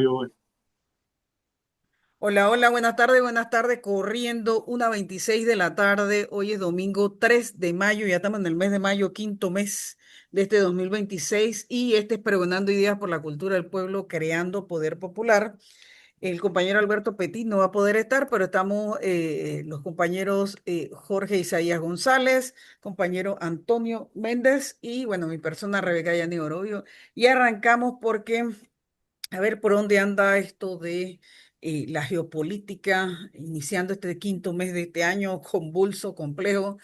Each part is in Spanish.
yo voy. Hola, hola, buenas tardes, corriendo 1:26 de la tarde, hoy es domingo 3 de mayo, ya estamos en el mes de mayo, quinto mes de este 2026 y este es Pregonando Ideas por la Cultura del Pueblo, Creando Poder Popular. El compañero Alberto Petit no va a poder estar, pero estamos los compañeros Jorge Isaías González, compañero Antonio Méndez y bueno, mi persona Rebeca Yani Orobio. Y arrancamos porque a ver por dónde anda esto de la geopolítica, iniciando este quinto mes de este año convulso, complejo,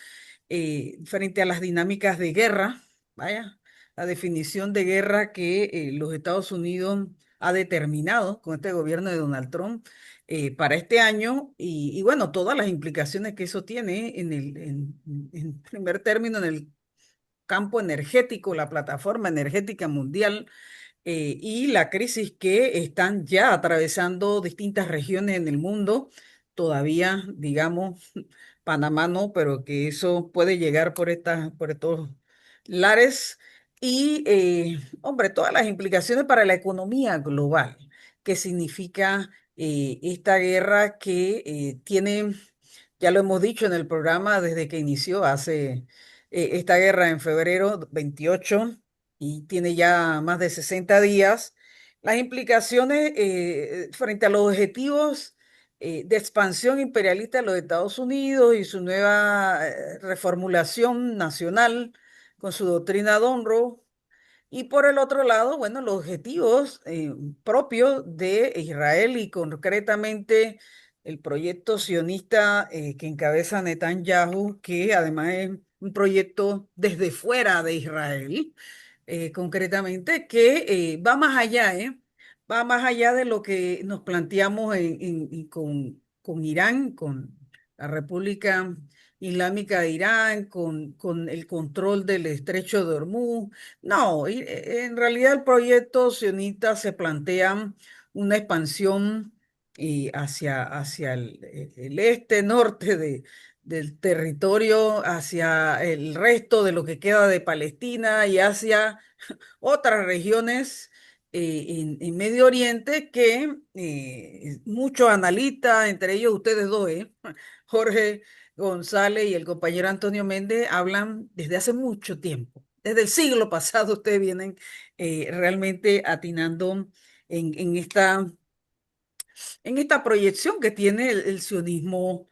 frente a las dinámicas de guerra, vaya, la definición de guerra que los Estados Unidos ha determinado con este gobierno de Donald Trump para este año y bueno, todas las implicaciones que eso tiene en primer término en el campo energético, la plataforma energética mundial y la crisis que están ya atravesando distintas regiones en el mundo. Todavía, digamos, Panamá no, pero que eso puede llegar por estos lares. Y, hombre, todas las implicaciones para la economía global, que significa esta guerra que tiene, ya lo hemos dicho en el programa desde que inició hace esta guerra en febrero 28 y tiene ya más de 60 días, las implicaciones frente a los objetivos de expansión imperialista de los Estados Unidos y su nueva reformulación nacional con su doctrina Monroe. Y por el otro lado, bueno, los objetivos propios de Israel y concretamente el proyecto sionista que encabeza Netanyahu, que además es un proyecto desde fuera de Israel, concretamente, que va más allá, ¿eh? Va más allá de lo que nos planteamos con Irán, con la República Islámica de Irán, con el control del estrecho de Hormuz. No, en realidad el proyecto sionista se plantea una expansión hacia el este, norte del territorio, hacia el resto de lo que queda de Palestina y hacia otras regiones en Medio Oriente que muchos analistas, entre ellos ustedes dos, Jorge González y el compañero Antonio Méndez, hablan desde hace mucho tiempo. Desde el siglo pasado ustedes vienen realmente atinando en esta proyección que tiene el sionismo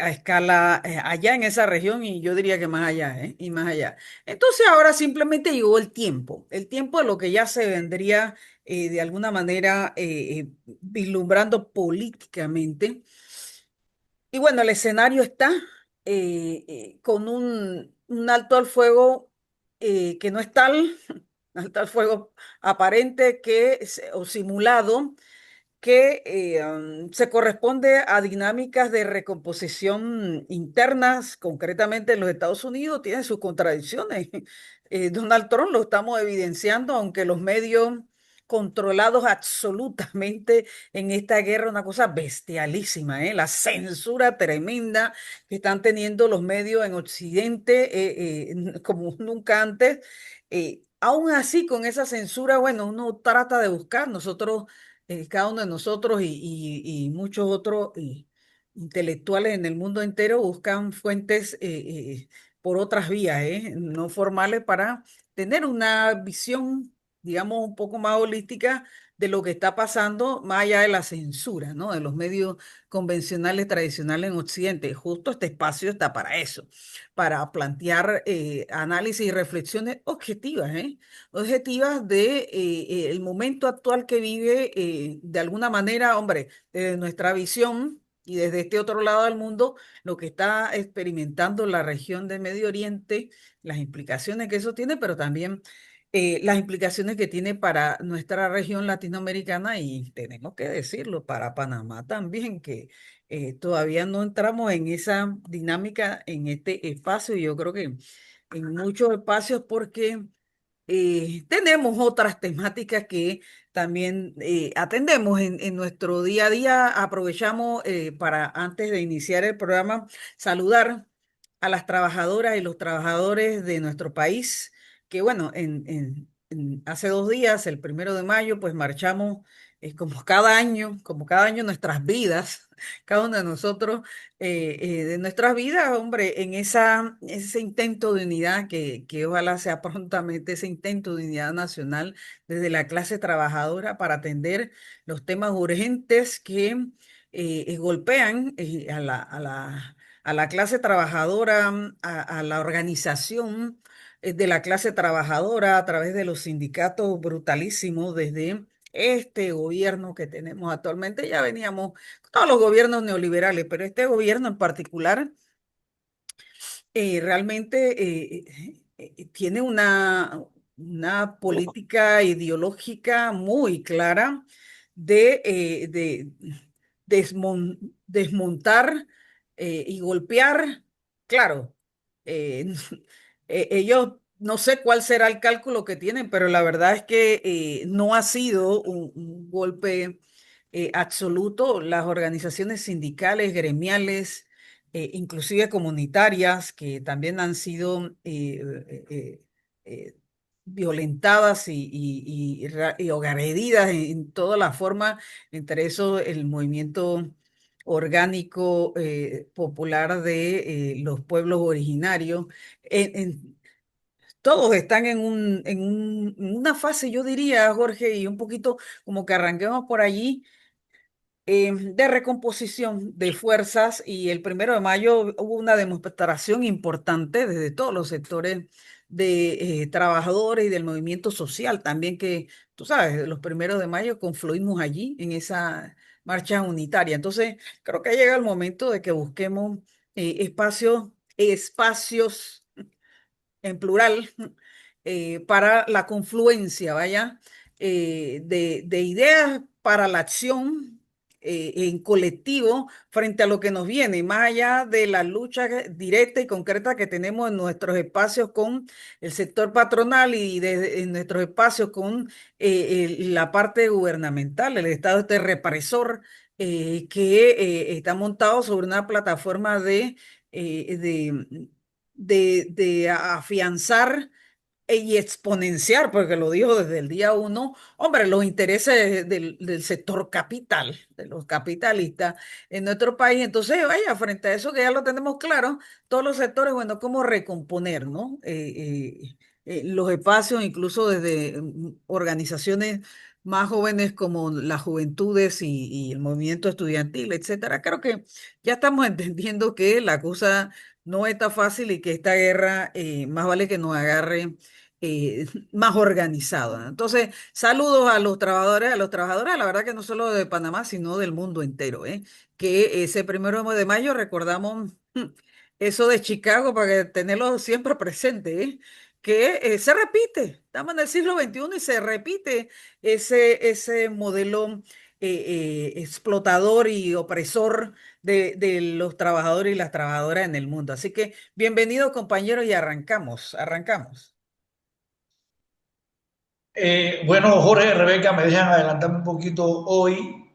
a escala allá en esa región y yo diría que más allá, ¿eh? Y más allá. Entonces ahora simplemente llegó el tiempo de lo que ya se vendría de alguna manera vislumbrando políticamente. Y bueno, el escenario está con un alto al fuego que no es tal, alto al fuego aparente o simulado que se corresponde a dinámicas de recomposición internas, concretamente en los Estados Unidos, tiene sus contradicciones. Donald Trump lo estamos evidenciando, aunque los medios controlados absolutamente en esta guerra, una cosa bestialísima, ¿eh? La censura tremenda que están teniendo los medios en Occidente, como nunca antes. Aún así, con esa censura, bueno, uno trata de buscar, nosotros cada uno de nosotros y muchos otros intelectuales en el mundo entero buscan fuentes por otras vías, no formales, para tener una visión, digamos, un poco más holística de lo que está pasando más allá de la censura, ¿no? De los medios convencionales, tradicionales en Occidente. Justo este espacio está para eso, para plantear análisis y reflexiones objetivas, objetivas de el momento actual que vive, de alguna manera, hombre, desde nuestra visión y desde este otro lado del mundo, lo que está experimentando la región de Medio Oriente, las implicaciones que eso tiene, pero también las implicaciones que tiene para nuestra región latinoamericana y tenemos que decirlo, para Panamá también, que todavía no entramos en esa dinámica en este espacio y yo creo que en muchos espacios porque tenemos otras temáticas que también atendemos en nuestro día a día. Aprovechamos para, antes de iniciar el programa, saludar a las trabajadoras y los trabajadores de nuestro país, que bueno, hace 2 días, el 1 de mayo, pues marchamos como cada año nuestras vidas, cada uno de nosotros, de nuestras vidas, hombre, en ese intento de unidad que ojalá sea prontamente ese intento de unidad nacional desde la clase trabajadora para atender los temas urgentes que golpean a la clase trabajadora, a la organización de la clase trabajadora a través de los sindicatos brutalísimos desde este gobierno que tenemos actualmente. Ya veníamos, todos los gobiernos neoliberales, pero este gobierno en particular realmente tiene una política ideológica muy clara de desmontar y golpear. Claro, eh, ellos no sé cuál será el cálculo que tienen, pero la verdad es que no ha sido un golpe absoluto. Las organizaciones sindicales, gremiales, inclusive comunitarias, que también han sido eh, violentadas o agredidas en todas las formas, entre eso el movimiento orgánico popular de los pueblos originarios. Todos están en una fase, yo diría, Jorge, y un poquito como que arranquemos por allí de recomposición de fuerzas y el 1 de mayo hubo una demostración importante desde todos los sectores de trabajadores y del movimiento social también que, tú sabes, los 1 de mayo confluimos allí en esa marcha unitaria. Entonces, creo que llega el momento de que busquemos espacios en plural, para la confluencia, vaya, de ideas para la acción en colectivo frente a lo que nos viene, más allá de la lucha directa y concreta que tenemos en nuestros espacios con el sector patronal y en nuestros espacios con la parte gubernamental, el Estado este represor que está montado sobre una plataforma de afianzar y exponenciar, porque lo dijo desde el día uno, hombre, los intereses del sector capital, de los capitalistas en nuestro país. Entonces, vaya, frente a eso que ya lo tenemos claro, todos los sectores, bueno, cómo recomponer, ¿no? Los espacios, incluso desde organizaciones más jóvenes como las juventudes y el movimiento estudiantil, etcétera. Creo que ya estamos entendiendo que la cosa no está fácil y que esta guerra más vale que nos agarre más organizada. Entonces, saludos a los trabajadores, la verdad que no solo de Panamá, sino del mundo entero, ¿eh? Que ese 1 de mayo recordamos eso de Chicago para que tenerlo siempre presente, ¿eh? Que se repite, estamos en el siglo XXI y se repite ese modelo explotador y opresor de los trabajadores y las trabajadoras en el mundo. Así que bienvenidos compañeros y arrancamos. Bueno, Jorge, Rebeca, me dejan adelantarme un poquito hoy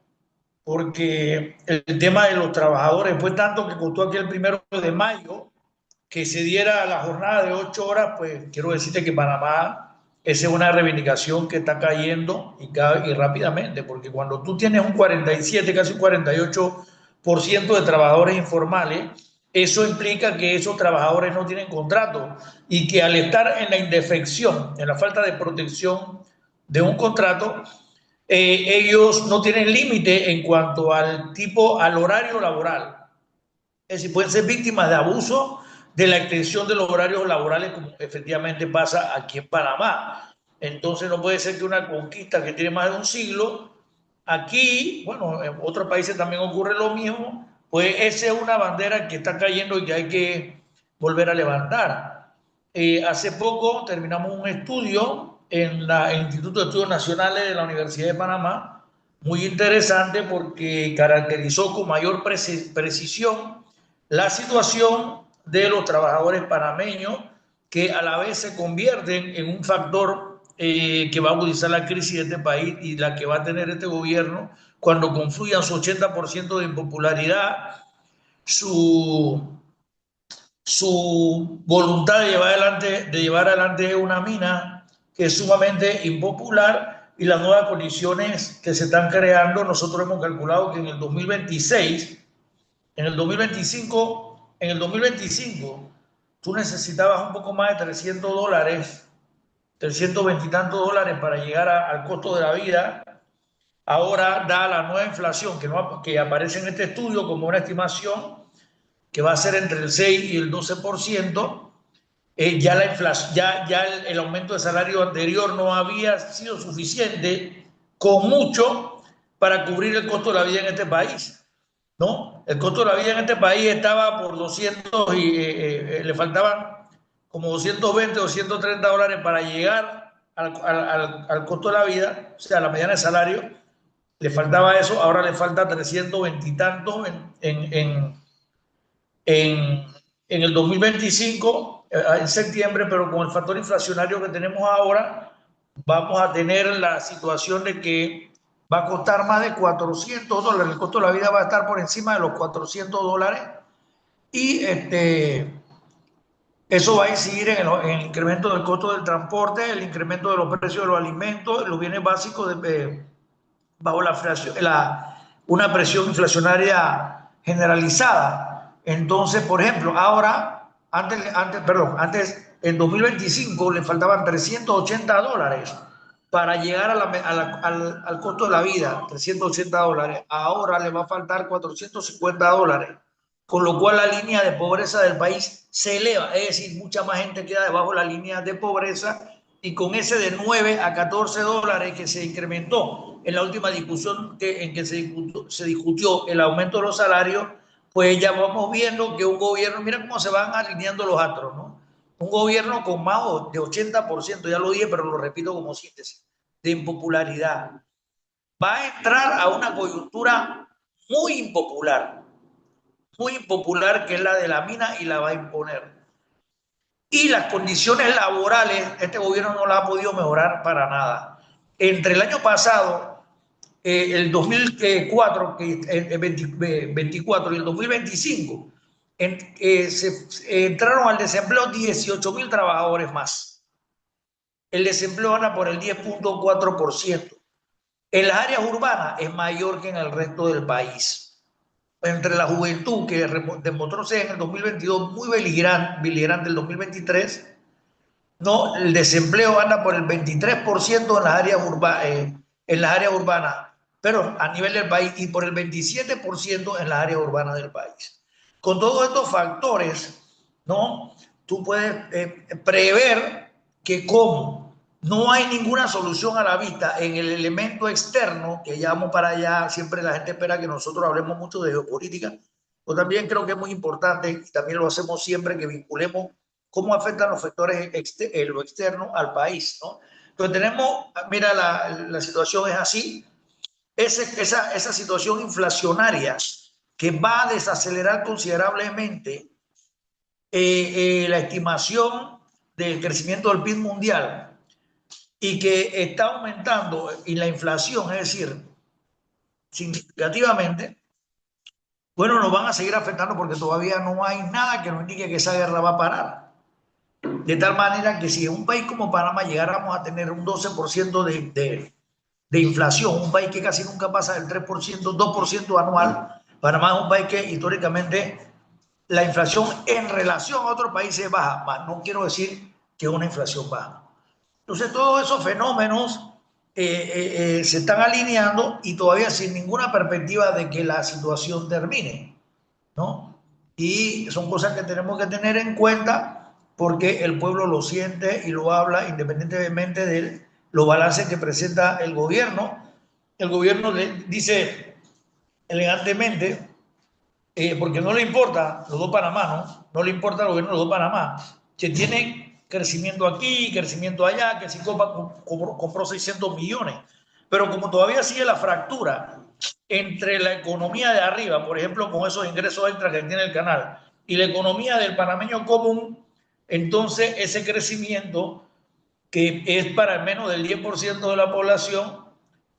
porque el tema de los trabajadores fue tanto que costó aquí el 1 de mayo que se diera la jornada de 8 horas. Pues quiero decirte que Panamá, esa es una reivindicación que está cayendo y rápidamente, porque cuando tú tienes un 47, casi un 48% de trabajadores informales, eso implica que esos trabajadores no tienen contrato y que al estar en la indefección, en la falta de protección de un contrato, ellos no tienen límite en cuanto al horario laboral. Es decir, pueden ser víctimas de abuso de la extensión de los horarios laborales, como efectivamente pasa aquí en Panamá. Entonces no puede ser que una conquista que tiene más de un siglo, aquí, bueno, en otros países también ocurre lo mismo, pues esa es una bandera que está cayendo y que hay que volver a levantar. Hace poco terminamos un estudio en el Instituto de Estudios Nacionales de la Universidad de Panamá, muy interesante porque caracterizó con mayor precisión la situación de los trabajadores panameños, que a la vez se convierten en un factor que va a agudizar la crisis de este país y la que va a tener este gobierno cuando confluyan su 80% de impopularidad, su, su voluntad de llevar adelante una mina que es sumamente impopular y las nuevas condiciones que se están creando, nosotros hemos calculado que en el 2026, en el 2025, tú necesitabas un poco más de $300, 320 y tantos dólares para llegar al costo de la vida. Ahora, da la nueva inflación que aparece en este estudio como una estimación que va a ser entre el 6 y el 12%, ya la inflación, ya el aumento de salario anterior no había sido suficiente, con mucho, para cubrir el costo de la vida en este país, ¿no? El costo de la vida en este país estaba por 200 y le faltaban como 220 o 130 dólares para llegar al costo de la vida, o sea, la mediana de salario, le faltaba eso, ahora le falta 320 y tantos en, en el 2025, en septiembre, pero con el factor inflacionario que tenemos ahora, vamos a tener la situación de que va a costar más de $400, el costo de la vida va a estar por encima de los $400 y eso va a incidir en el incremento del costo del transporte, el incremento de los precios de los alimentos, los bienes básicos bajo una presión inflacionaria generalizada. Entonces, por ejemplo, ahora, antes, en 2025 le faltaban $380 para llegar al costo de la vida, $380. Ahora le va a faltar $450, con lo cual la línea de pobreza del país se eleva, es decir, mucha más gente queda debajo de la línea de pobreza, y con ese de 9 a $14 que se incrementó en la última discusión en que se discutió el aumento de los salarios, pues ya vamos viendo que un gobierno, mira cómo se van alineando los astros, ¿no? Un gobierno con más de 80%, ya lo dije, pero lo repito como síntesis, de impopularidad, va a entrar a una coyuntura muy impopular, que es la de la mina, y la va a imponer. Y las condiciones laborales, este gobierno no las ha podido mejorar para nada. Entre el año pasado, el 2004, 24 y el 2025, entraron al desempleo 18,000 trabajadores más. El desempleo anda por el 10,4%. En las áreas urbanas es mayor que en el resto del país. Entre la juventud, que demostró ser en el 2022 muy beligerante el 2023, no, el desempleo anda por el 23% en las áreas urbanas, pero a nivel del país, y por el 27% en las áreas urbanas del país. Con todos estos factores, ¿no? Tú puedes prever que como no hay ninguna solución a la vista en el elemento externo, que ya vamos para allá, siempre la gente espera que nosotros hablemos mucho de geopolítica, pues también creo que es muy importante, y también lo hacemos siempre, que vinculemos cómo afectan los factores lo externo al país, ¿no? Entonces tenemos, mira, la situación es así, esa situación inflacionaria que va a desacelerar considerablemente la estimación del crecimiento del PIB mundial, y que está aumentando, y la inflación, es decir, significativamente, bueno, nos van a seguir afectando, porque todavía no hay nada que nos indique que esa guerra va a parar. De tal manera que si en un país como Panamá llegáramos a tener un 12% de inflación, un país que casi nunca pasa del 3%, 2% anual, Panamá es un país que históricamente la inflación en relación a otros países es baja, más no quiero decir que es una inflación baja. Entonces todos esos fenómenos se están alineando, y todavía sin ninguna perspectiva de que la situación termine, ¿no? Y son cosas que tenemos que tener en cuenta, porque el pueblo lo siente y lo habla, independientemente de los balances que presenta el gobierno. El gobierno le dice elegantemente, porque no le importa los dos Panamá, ¿no? No le importa al gobierno de los dos Panamá, que tiene crecimiento aquí, crecimiento allá, que si compró 600 millones. Pero como todavía sigue la fractura entre la economía de arriba, por ejemplo, con esos ingresos extras que tiene el canal, y la economía del panameño común, entonces ese crecimiento, que es para menos del 10% de la población,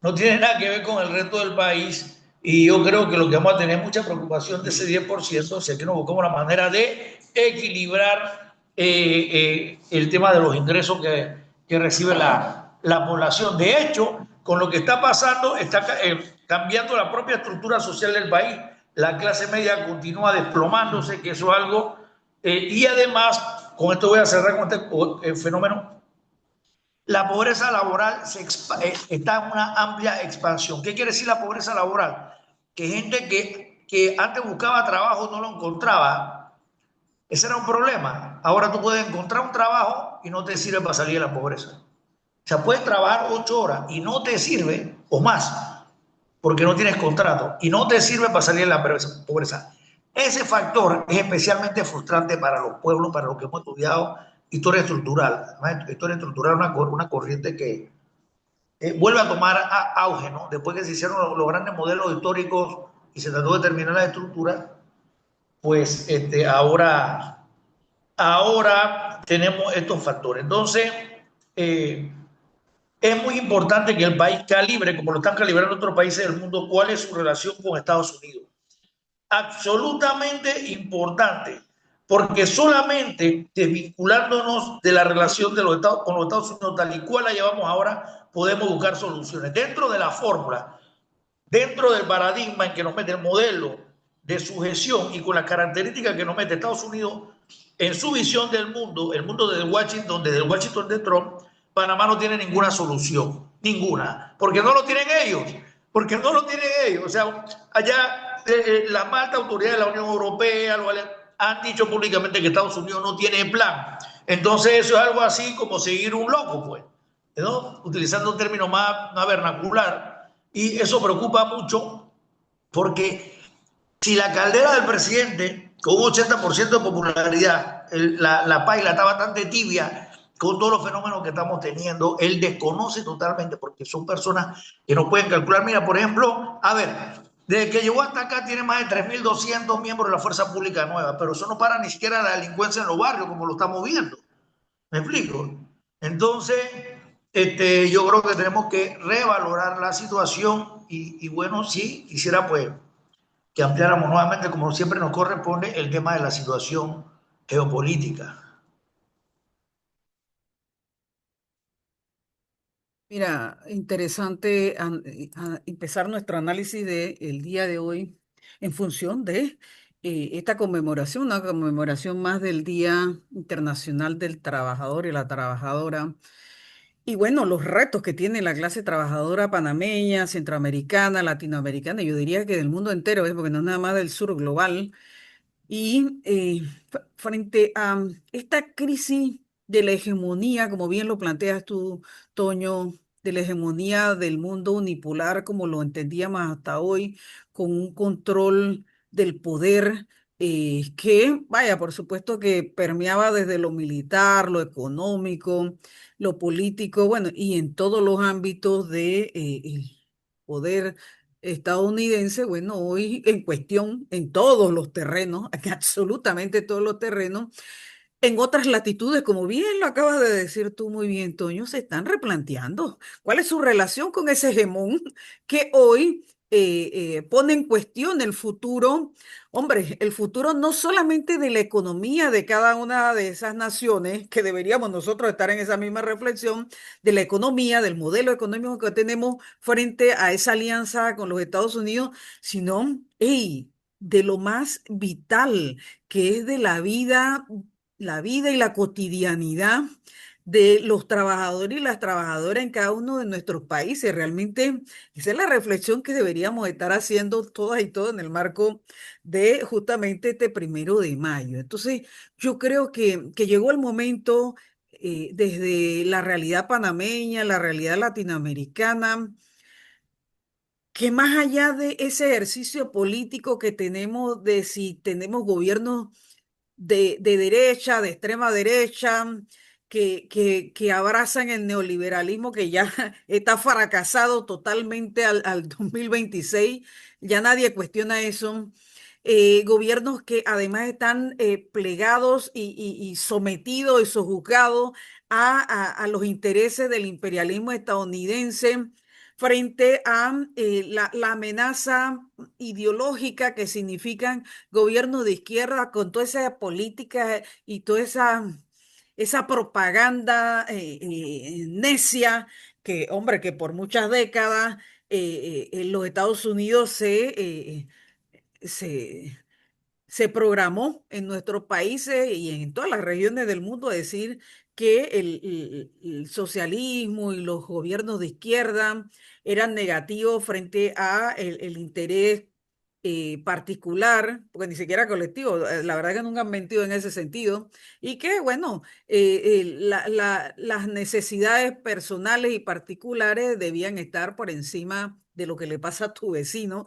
no tiene nada que ver con el resto del país. Y yo creo que lo que vamos a tener mucha preocupación de ese 10%, o sea, que nos buscamos una manera de equilibrar el tema de los ingresos que recibe la población. De hecho, con lo que está pasando, está cambiando la propia estructura social del país. La clase media continúa desplomándose, que eso es algo, y además, con esto voy a cerrar con este fenómeno, la pobreza laboral está en una amplia expansión. ¿Qué quiere decir la pobreza laboral? Que gente que antes buscaba trabajo no lo encontraba. Ese era un problema. Ahora tú puedes encontrar un trabajo y no te sirve para salir de la pobreza. O sea, puedes trabajar 8 horas y no te sirve, o más, porque no tienes contrato, y no te sirve para salir de la pobreza. Ese factor es especialmente frustrante para los pueblos, para los que hemos estudiado historia estructural. Historia estructural es una corriente que vuelve a tomar auge, ¿no? Después que se hicieron los grandes modelos históricos y se trató de terminar la estructura, pues ahora tenemos estos factores. Entonces, eh, es muy importante que el país calibre, como lo están calibrando otros países del mundo, cuál es su relación con Estados Unidos. Absolutamente importante, porque solamente desvinculándonos de la relación de los Estados, con los Estados Unidos tal y cual la llevamos ahora, podemos buscar soluciones. Dentro de la fórmula, dentro del paradigma en que nos mete el modelo de sujeción y con las características que nos mete Estados Unidos en su visión del mundo, el mundo desde el Washington de Trump, Panamá no tiene ninguna solución, ninguna, porque no lo tienen ellos, porque no lo tienen ellos. O sea, allá la alta autoridad de la Unión Europea han dicho públicamente que Estados Unidos no tiene plan. Entonces eso es algo así como seguir un loco, pues, ¿no? Utilizando un término más vernacular. Y eso preocupa mucho porque si la caldera del presidente, con un 80% de popularidad, la paila está bastante tibia con todos los fenómenos que estamos teniendo, él desconoce totalmente porque son personas que no pueden calcular. Mira, por ejemplo, a ver, desde que llegó hasta acá tiene más de 3.200 miembros de la Fuerza Pública Nueva, pero eso no para ni siquiera la delincuencia en los barrios como lo estamos viendo. ¿Me explico? Entonces, yo creo que tenemos que revalorar la situación y bueno, sí, quisiera pues que ampliáramos nuevamente, como siempre nos corresponde, el tema de la situación geopolítica. Mira, interesante empezar nuestro análisis del día de hoy en función de esta conmemoración, una conmemoración más del Día Internacional del Trabajador y la Trabajadora. Y bueno, los retos que tiene la clase trabajadora panameña, centroamericana, latinoamericana, yo diría que del mundo entero, porque no es nada más del sur global. Y frente a esta crisis de la hegemonía, como bien lo planteas tú, Toño, de la hegemonía del mundo unipolar, como lo entendíamos hasta hoy, con un control del poder que, vaya, por supuesto que permeaba desde lo militar, lo económico, lo político, bueno, y en todos los ámbitos de el poder estadounidense, bueno, hoy en cuestión en todos los terrenos, en absolutamente todos los terrenos, en otras latitudes, como bien lo acabas de decir tú muy bien, Toño, se están replanteando cuál es su relación con ese hegemón que hoy pone en cuestión el futuro, hombre, el futuro no solamente de la economía de cada una de esas naciones, que deberíamos nosotros estar en esa misma reflexión, de la economía, del modelo económico que tenemos frente a esa alianza con los Estados Unidos, sino, hey, de lo más vital, que es de la vida y la cotidianidad de los trabajadores y las trabajadoras en cada uno de nuestros países. Realmente esa es la reflexión que deberíamos estar haciendo todas y todos en el marco de justamente este 1 de mayo. Entonces, yo creo que llegó el momento desde la realidad panameña, la realidad latinoamericana, que más allá de ese ejercicio político que tenemos de si tenemos gobiernos de derecha, de extrema derecha, que abrazan el neoliberalismo que ya está fracasado totalmente al 2026. Ya nadie cuestiona eso. Gobiernos que además están plegados y sometidos y sojuzgados a los intereses del imperialismo estadounidense frente a la amenaza ideológica que significan gobiernos de izquierda con toda esa política y toda esa propaganda necia hombre, que por muchas décadas en los Estados Unidos se, se programó en nuestros países y en todas las regiones del mundo a decir que el socialismo y los gobiernos de izquierda eran negativos frente a el interés particular, porque ni siquiera colectivo, la verdad que nunca han mentido en ese sentido, y que, bueno, las necesidades personales y particulares debían estar por encima de lo que le pasa a tu vecino.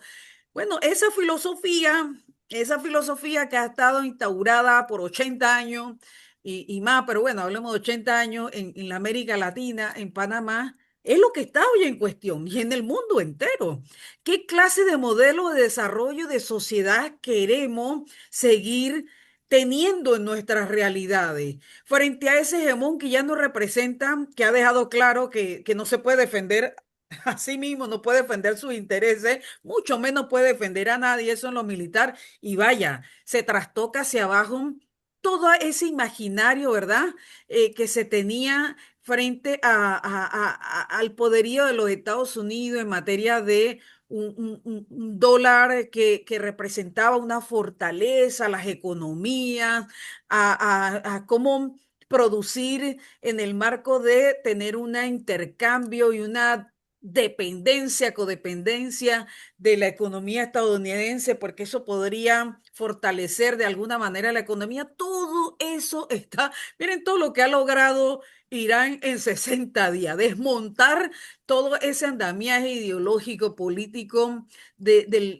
Bueno, esa filosofía que ha estado instaurada por 80 años y más, pero bueno, hablemos de 80 años en la América Latina, en Panamá, es lo que está hoy en cuestión y en el mundo entero. ¿Qué clase de modelo de desarrollo de sociedad queremos seguir teniendo en nuestras realidades frente a ese hegemón que ya no representa, que ha dejado claro que no se puede defender a sí mismo, no puede defender sus intereses, mucho menos puede defender a nadie, eso en lo militar, y vaya, se trastoca hacia abajo todo ese imaginario, ¿verdad? Que se tenía frente al poderío de los Estados Unidos en materia de un dólar que representaba una fortaleza, las economías, a cómo producir en el marco de tener un intercambio y una dependencia, codependencia de la economía estadounidense, porque eso podría fortalecer de alguna manera la economía. Todo eso está, miren todo lo que ha logrado Irán en 60 días, desmontar todo ese andamiaje ideológico, político del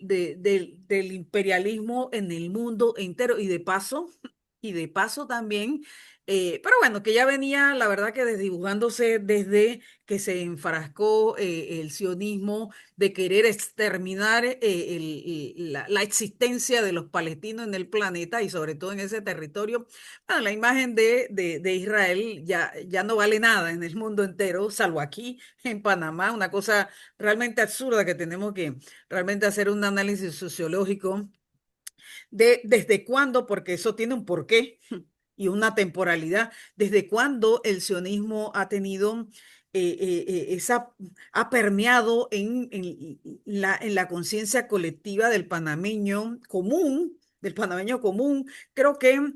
imperialismo en el mundo entero y de paso también, pero bueno, que ya venía, la verdad que desdibujándose desde que se enfrascó el sionismo de querer exterminar la existencia de los palestinos en el planeta y sobre todo en ese territorio. Bueno, la imagen de Israel ya no vale nada en el mundo entero, salvo aquí en Panamá, una cosa realmente absurda que tenemos que realmente hacer un análisis sociológico de desde cuándo, porque eso tiene un porqué y una temporalidad, desde cuándo el sionismo ha tenido ha permeado en la conciencia colectiva del panameño común. Creo que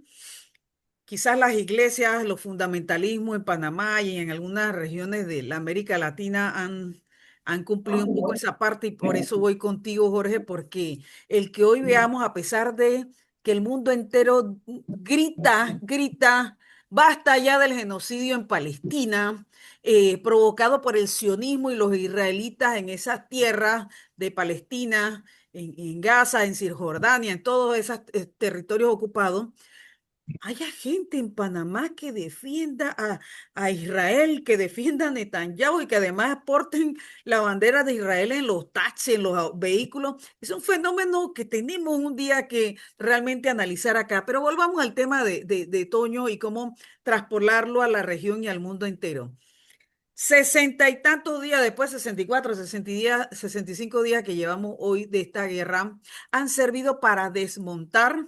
quizás las iglesias, los fundamentalismos en Panamá y en algunas regiones de la América Latina han cumplido un poco esa parte y por eso voy contigo, Jorge, porque el que hoy veamos, a pesar de que el mundo entero grita, basta ya del genocidio en Palestina, provocado por el sionismo y los israelitas en esas tierras de Palestina, en Gaza, en Cisjordania, en todos esos territorios ocupados. Haya gente en Panamá que defienda a Israel, que defienda a Netanyahu y que además porten la bandera de Israel en los taxis, en los vehículos. Es un fenómeno que tenemos un día que realmente analizar acá. Pero volvamos al tema de Toño y cómo traspolarlo a la región y al mundo entero. 60 y tantos días después, 64, 65 días que llevamos hoy de esta guerra, han servido para desmontar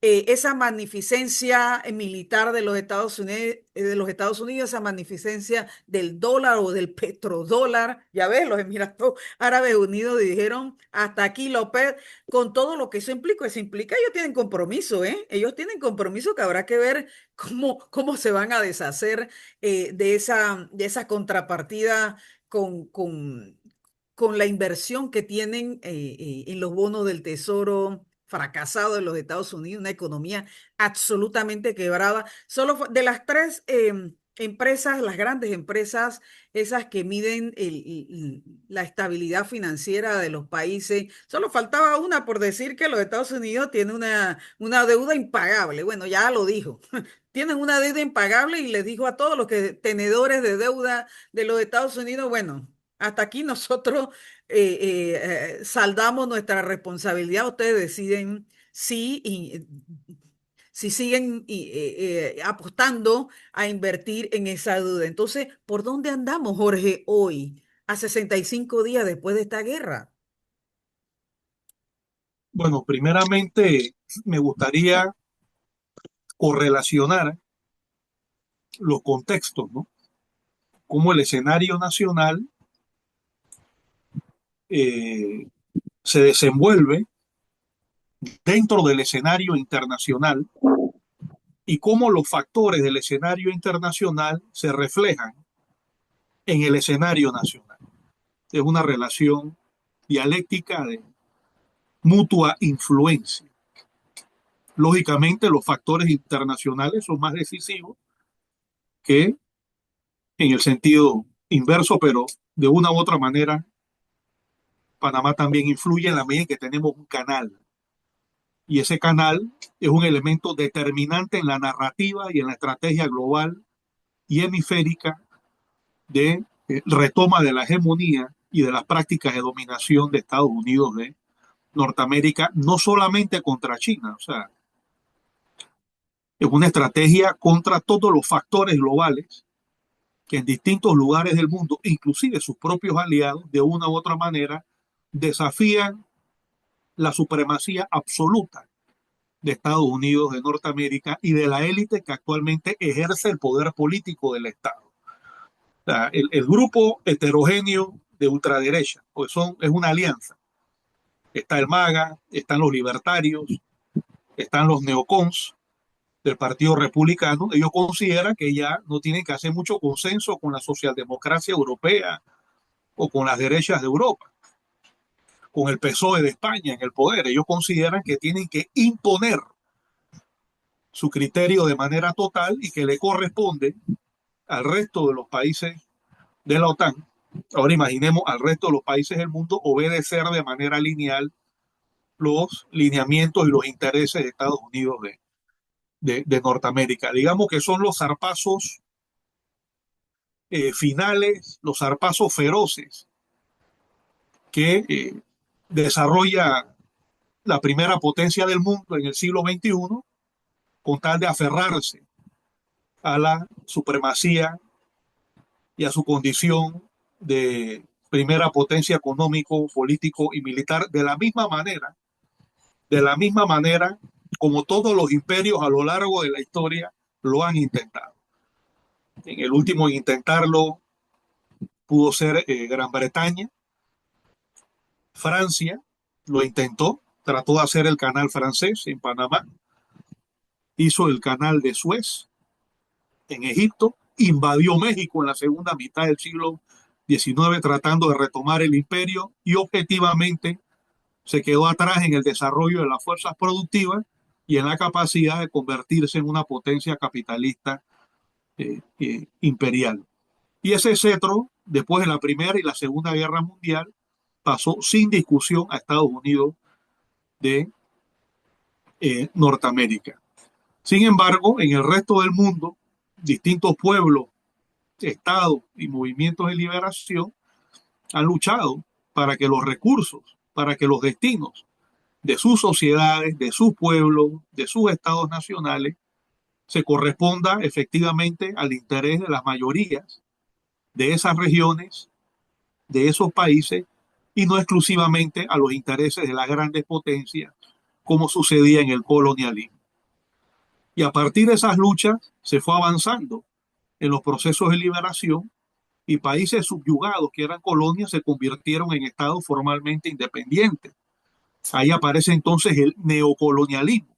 esa magnificencia militar de los Estados Unidos, esa magnificencia del dólar o del petrodólar. Ya ves, los Emiratos Árabes Unidos dijeron hasta aquí López, con todo lo que eso implica. Eso implica, ellos tienen compromiso, ¿eh? Ellos tienen compromiso que habrá que ver cómo se van a deshacer de esa contrapartida con la inversión que tienen en los bonos del Tesoro fracasado de los Estados Unidos, una economía absolutamente quebrada. Solo de las tres empresas, las grandes empresas, esas que miden la estabilidad financiera de los países, solo faltaba una por decir que los Estados Unidos tienen una deuda impagable. Bueno, ya lo dijo. Tienen una deuda impagable y les dijo a todos los que tenedores de deuda de los Estados Unidos, bueno, hasta aquí nosotros saldamos nuestra responsabilidad. Ustedes deciden si siguen apostando a invertir en esa deuda. Entonces, ¿por dónde andamos, Jorge, hoy, a 65 días después de esta guerra? Bueno, primeramente me gustaría correlacionar los contextos, ¿no? cómo el escenario nacional se desenvuelve dentro del escenario internacional y cómo los factores del escenario internacional se reflejan en el escenario nacional. Es una relación dialéctica de mutua influencia. Lógicamente, los factores internacionales son más decisivos que en el sentido inverso, pero de una u otra manera, Panamá también influye en la medida en que tenemos un canal. Y ese canal es un elemento determinante en la narrativa y en la estrategia global y hemisférica de retoma de la hegemonía y de las prácticas de dominación de Estados Unidos de Norteamérica, no solamente contra China, o sea, es una estrategia contra todos los factores globales que en distintos lugares del mundo, inclusive sus propios aliados, de una u otra manera, desafían la supremacía absoluta de Estados Unidos, de Norteamérica y de la élite que actualmente ejerce el poder político del Estado. O sea, el grupo heterogéneo de ultraderecha, pues es una alianza. Está el MAGA, están los libertarios, están los neocons del Partido Republicano. Ellos consideran que ya no tienen que hacer mucho consenso con la socialdemocracia europea o con las derechas de Europa, con el PSOE de España en el poder. Ellos consideran que tienen que imponer su criterio de manera total y que le corresponde al resto de los países de la OTAN. Ahora imaginemos al resto de los países del mundo obedecer de manera lineal los lineamientos y los intereses de Estados Unidos de Norteamérica. Digamos que son los zarpazos finales, los zarpazos feroces que desarrolla la primera potencia del mundo en el siglo XXI con tal de aferrarse a la supremacía y a su condición de primera potencia económico, político y militar, de la misma manera como todos los imperios a lo largo de la historia lo han intentado. En el último en intentarlo pudo ser Gran Bretaña. Francia lo intentó, trató de hacer el canal francés en Panamá, hizo el canal de Suez en Egipto, invadió México en la segunda mitad del siglo XIX tratando de retomar el imperio y objetivamente se quedó atrás en el desarrollo de las fuerzas productivas y en la capacidad de convertirse en una potencia capitalista imperial. Y ese cetro, después de la Primera y la Segunda Guerra Mundial, pasó sin discusión a Estados Unidos de Norteamérica. Sin embargo, en el resto del mundo, distintos pueblos, estados y movimientos de liberación han luchado para que los recursos, para que los destinos de sus sociedades, de sus pueblos, de sus estados nacionales, se corresponda efectivamente al interés de las mayorías de esas regiones, de esos países, y no exclusivamente a los intereses de las grandes potencias, como sucedía en el colonialismo. Y a partir de esas luchas se fue avanzando en los procesos de liberación y países subyugados que eran colonias se convirtieron en estados formalmente independientes. Ahí aparece entonces el neocolonialismo,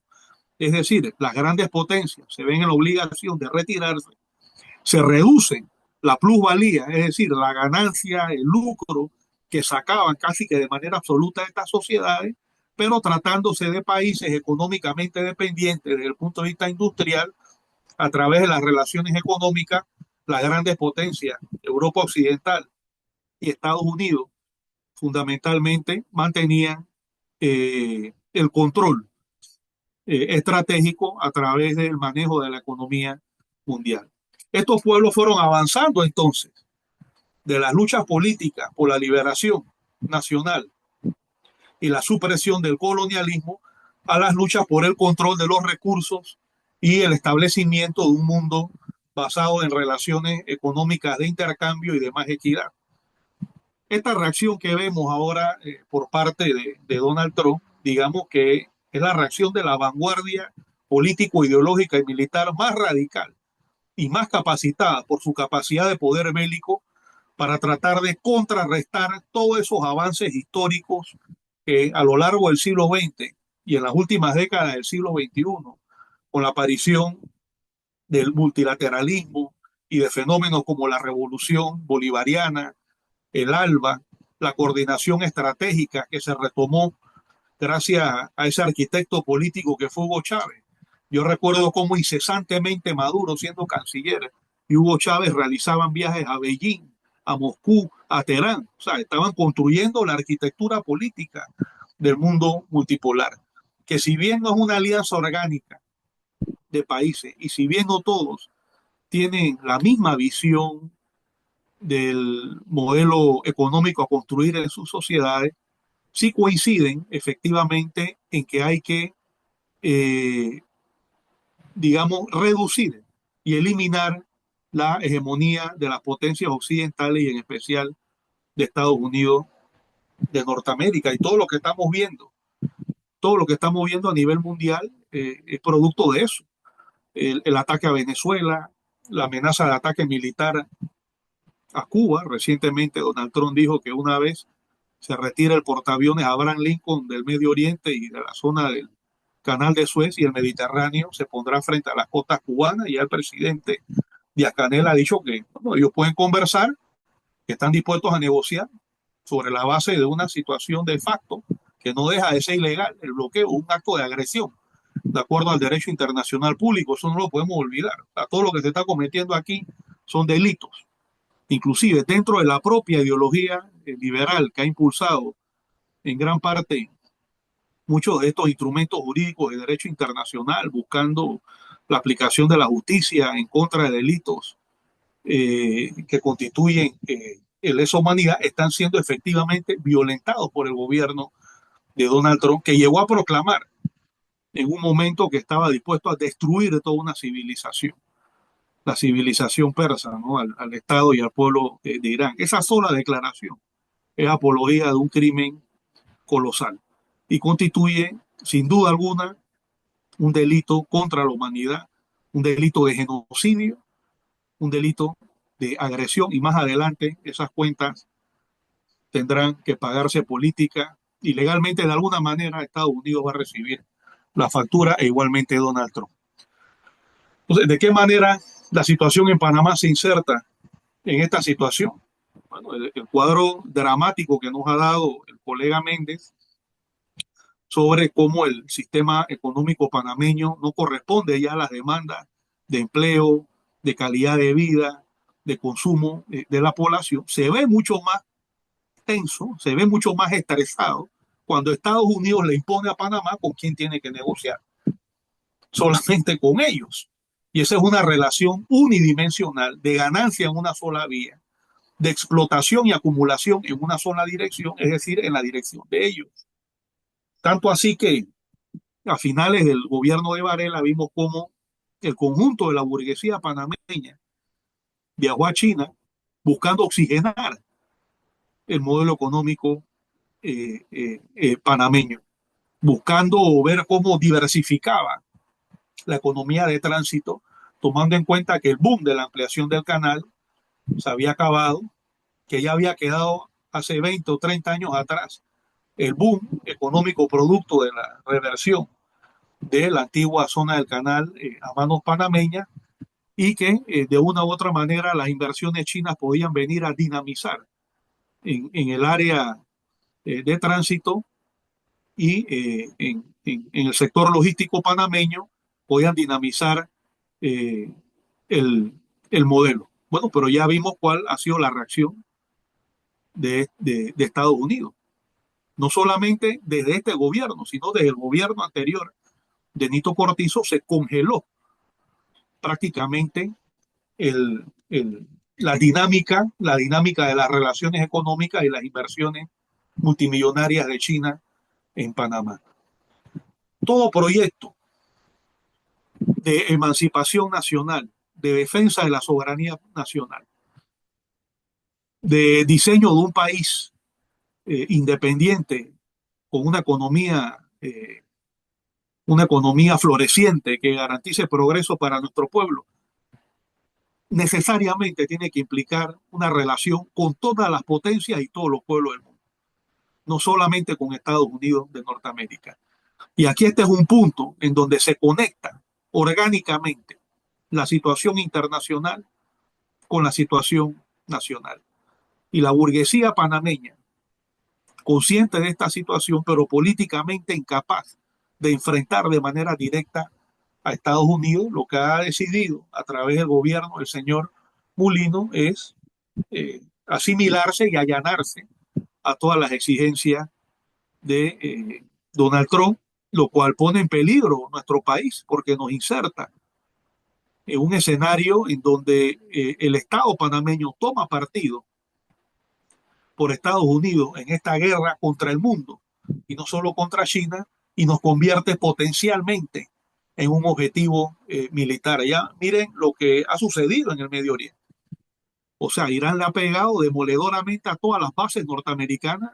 es decir, las grandes potencias se ven en la obligación de retirarse, se reducen la plusvalía, es decir, la ganancia, el lucro que sacaban casi que de manera absoluta de estas sociedades, pero tratándose de países económicamente dependientes desde el punto de vista industrial, a través de las relaciones económicas, las grandes potencias, Europa Occidental y Estados Unidos, fundamentalmente mantenían el control estratégico a través del manejo de la economía mundial. Estos pueblos fueron avanzando entonces de las luchas políticas por la liberación nacional y la supresión del colonialismo a las luchas por el control de los recursos y el establecimiento de un mundo basado en relaciones económicas de intercambio y de más equidad. Esta reacción que vemos ahora por parte de Donald Trump, digamos que es la reacción de la vanguardia político, ideológica y militar más radical y más capacitada por su capacidad de poder bélico para tratar de contrarrestar todos esos avances históricos que a lo largo del siglo XX y en las últimas décadas del siglo XXI, con la aparición del multilateralismo y de fenómenos como la revolución bolivariana, el ALBA, la coordinación estratégica que se retomó gracias a ese arquitecto político que fue Hugo Chávez. Yo recuerdo cómo incesantemente Maduro, siendo canciller, y Hugo Chávez realizaban viajes a Beijing, a Moscú, a Teherán. O sea, estaban construyendo la arquitectura política del mundo multipolar, que si bien no es una alianza orgánica de países, y si bien no todos tienen la misma visión del modelo económico a construir en sus sociedades, sí coinciden efectivamente en que hay que, eh, digamos, reducir y eliminar la hegemonía de las potencias occidentales y en especial de Estados Unidos de Norteamérica. Y todo lo que estamos viendo a nivel mundial es producto de eso. El ataque a Venezuela, la amenaza de ataque militar a Cuba. Recientemente Donald Trump dijo que una vez se retira el portaaviones Abraham Lincoln del Medio Oriente y de la zona del Canal de Suez y el Mediterráneo, se pondrá frente a las costas cubanas, y ya el presidente Díaz-Canel ha dicho que bueno, ellos pueden conversar, que están dispuestos a negociar sobre la base de una situación de facto que no deja de ser ilegal, el bloqueo, un acto de agresión, de acuerdo al derecho internacional público. Eso no lo podemos olvidar. O sea, todo lo que se está cometiendo aquí son delitos, inclusive dentro de la propia ideología liberal que ha impulsado en gran parte muchos de estos instrumentos jurídicos de derecho internacional, buscando la aplicación de la justicia en contra de delitos que constituyen lesa humanidad, están siendo efectivamente violentados por el gobierno de Donald Trump, que llegó a proclamar en un momento que estaba dispuesto a destruir toda una civilización, la civilización persa, ¿no? Al Estado y al pueblo de Irán. Esa sola declaración es apología de un crimen colosal y constituye, sin duda alguna, un delito contra la humanidad, un delito de genocidio, un delito de agresión, y más adelante esas cuentas tendrán que pagarse política y legalmente. De alguna manera Estados Unidos va a recibir la factura, e igualmente Donald Trump. Entonces, ¿de qué manera la situación en Panamá se inserta en esta situación? Bueno, el cuadro dramático que nos ha dado el colega Méndez sobre cómo el sistema económico panameño no corresponde ya a las demandas de empleo, de calidad de vida, de consumo de la población, se ve mucho más tenso, se ve mucho más estresado cuando Estados Unidos le impone a Panamá con quién tiene que negociar, solamente con ellos. Y esa es una relación unidimensional de ganancia en una sola vía, de explotación y acumulación en una sola dirección, es decir, en la dirección de ellos. Tanto así que a finales del gobierno de Varela vimos cómo el conjunto de la burguesía panameña viajó a China buscando oxigenar el modelo económico panameño, buscando ver cómo diversificaba la economía de tránsito, tomando en cuenta que el boom de la ampliación del canal se había acabado, que ya había quedado hace 20 o 30 años atrás el boom económico producto de la reversión de la antigua zona del canal a manos panameñas, y que de una u otra manera las inversiones chinas podían venir a dinamizar en el área de tránsito y en el sector logístico panameño podían dinamizar eh, el modelo. Bueno, pero ya vimos cuál ha sido la reacción de Estados Unidos. No solamente desde este gobierno, sino desde el gobierno anterior de Nito Cortizo se congeló prácticamente el, el, la dinámica de las relaciones económicas y las inversiones multimillonarias de China en Panamá. Todo proyecto de emancipación nacional, de defensa de la soberanía nacional, de diseño de un país independiente con una economía floreciente que garantice progreso para nuestro pueblo, necesariamente tiene que implicar una relación con todas las potencias y todos los pueblos del mundo, no solamente con Estados Unidos de Norteamérica. Y aquí este es un punto en donde se conecta orgánicamente la situación internacional con la situación nacional. Y la burguesía panameña, consciente de esta situación, pero políticamente incapaz de enfrentar de manera directa a Estados Unidos, lo que ha decidido a través del gobierno del señor Mulino es asimilarse y allanarse a todas las exigencias de Donald Trump, lo cual pone en peligro nuestro país porque nos inserta en un escenario en donde el Estado panameño toma partido por Estados Unidos en esta guerra contra el mundo y no solo contra China, y nos convierte potencialmente en un objetivo militar. Ya miren lo que ha sucedido en el Medio Oriente. O sea, Irán le ha pegado demoledoramente a todas las bases norteamericanas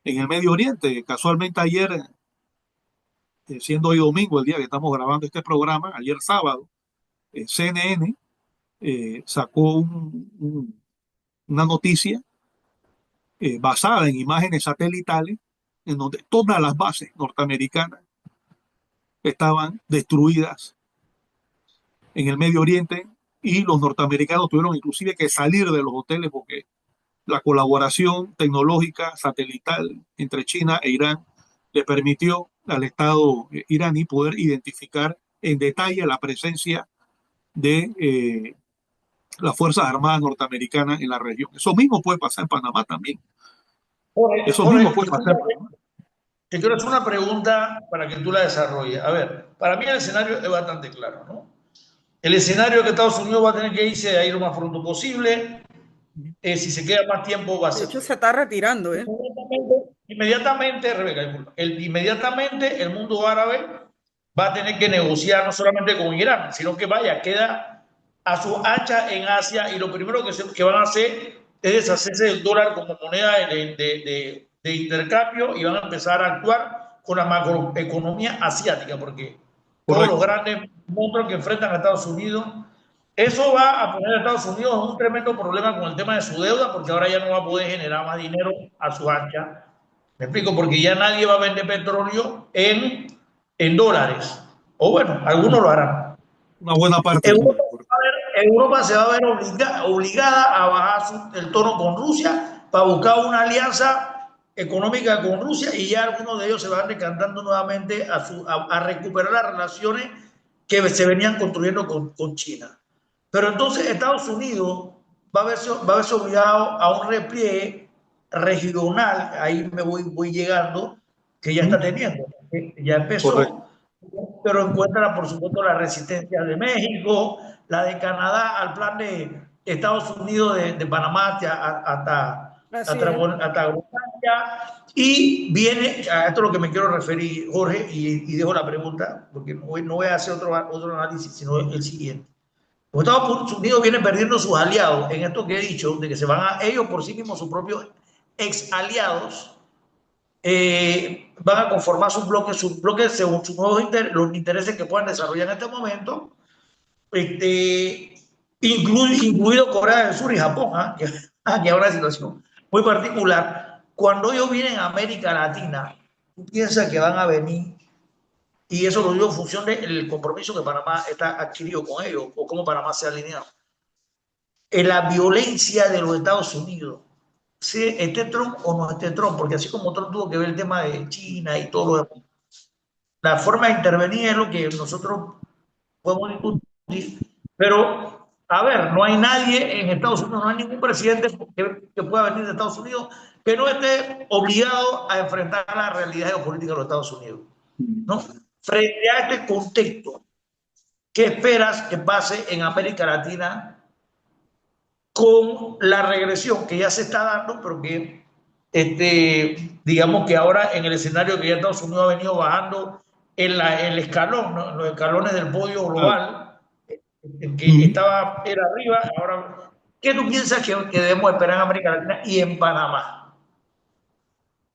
en el Medio Oriente. Casualmente ayer, siendo hoy domingo, el día que estamos grabando este programa, ayer sábado, CNN sacó una noticia basada en imágenes satelitales en donde todas las bases norteamericanas estaban destruidas en el Medio Oriente y los norteamericanos tuvieron inclusive que salir de los hoteles porque la colaboración tecnológica satelital entre China e Irán le permitió al Estado iraní poder identificar en detalle la presencia de las Fuerzas Armadas norteamericanas en la región. Eso mismo puede pasar en Panamá también. Eso mismo puede pasar en Panamá. Te quiero hacer una pregunta para que tú la desarrolles. A ver, para mí el escenario es bastante claro, ¿no? El escenario es que Estados Unidos va a tener que irse ahí lo más pronto posible. Si se queda más tiempo va a De ser. hecho, se está retirando, ¿eh? Inmediatamente, Rebeca, disculpa, inmediatamente el mundo árabe va a tener que negociar no solamente con Irán, sino que vaya, queda a su hacha en Asia y lo primero que van a hacer es deshacerse del dólar como moneda de intercambio y van a empezar a actuar con la macroeconomía asiática, porque todos los Correcto. grandes monstruos que enfrentan a Estados Unidos, eso va a poner a Estados Unidos en un tremendo problema con el tema de su deuda, porque ahora ya no va a poder generar más dinero a su ancha. Me explico, porque ya nadie va a vender petróleo en dólares. O bueno, algunos lo harán. Una buena parte sí. Europa se va a ver obligada a bajar el tono con Rusia para buscar una alianza económica con Rusia y ya algunos de ellos se van decantando nuevamente a recuperar las relaciones que se venían construyendo con China. Pero entonces Estados Unidos va a verse obligado a un repliegue regional, ahí voy llegando, que ya está teniendo, ya empezó. Correcto. Pero encuentra, por supuesto, la resistencia de México, la de Canadá, al plan de Estados Unidos de Panamá hasta Groenlandia. Y viene, a esto es lo que me quiero referir, Jorge, y dejo la pregunta, porque no voy a hacer otro análisis, sino el siguiente. Los Estados Unidos vienen perdiendo sus aliados en esto que he dicho, de que se van a ellos por sí mismos, sus propios ex aliados, van a conformar sus bloques según sus nuevos los intereses que puedan desarrollar en este momento, incluido Corea del Sur y Japón, que hay una situación muy particular. Cuando ellos vienen a América Latina, tú piensas que van a venir, y eso lo digo en función del compromiso que Panamá está adquirido con ellos, o cómo Panamá se ha alineado. En la violencia de los Estados Unidos, si esté Trump o no esté Trump, porque así como Trump tuvo que ver el tema de China y todo lo demás, la forma de intervenir es lo que nosotros podemos discutir, pero a ver, no hay nadie en Estados Unidos, no hay ningún presidente que pueda venir de Estados Unidos que no esté obligado a enfrentar la realidad geopolítica de los Estados Unidos, ¿no? Frente a este contexto, ¿qué esperas que pase en América Latina con la regresión que ya se está dando, pero que digamos que ahora en el escenario que ya Estados Unidos ha venido bajando en el escalón, ¿no? En los escalones del podio global, que estaba era arriba, ahora, ¿qué tú piensas que debemos esperar en América Latina y en Panamá?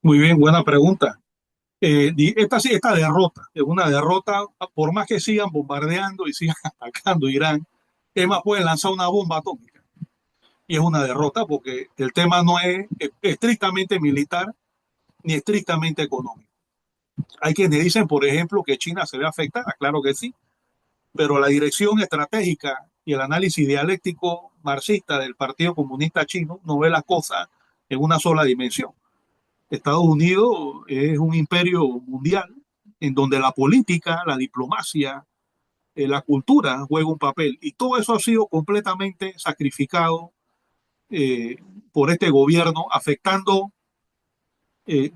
Muy bien, buena pregunta. Esta derrota es una derrota, por más que sigan bombardeando y sigan atacando Irán, Es más, pueden lanzar una bomba atómica y es una derrota porque el tema no es estrictamente militar ni estrictamente económico. Hay quienes dicen, por ejemplo, que China se ve afectada, claro que sí, pero la dirección estratégica y el análisis dialéctico marxista del Partido Comunista Chino no ve las cosas en una sola dimensión. Estados Unidos es un imperio mundial en donde la política, la diplomacia, la cultura juega un papel y todo eso ha sido completamente sacrificado eh, por este gobierno, afectando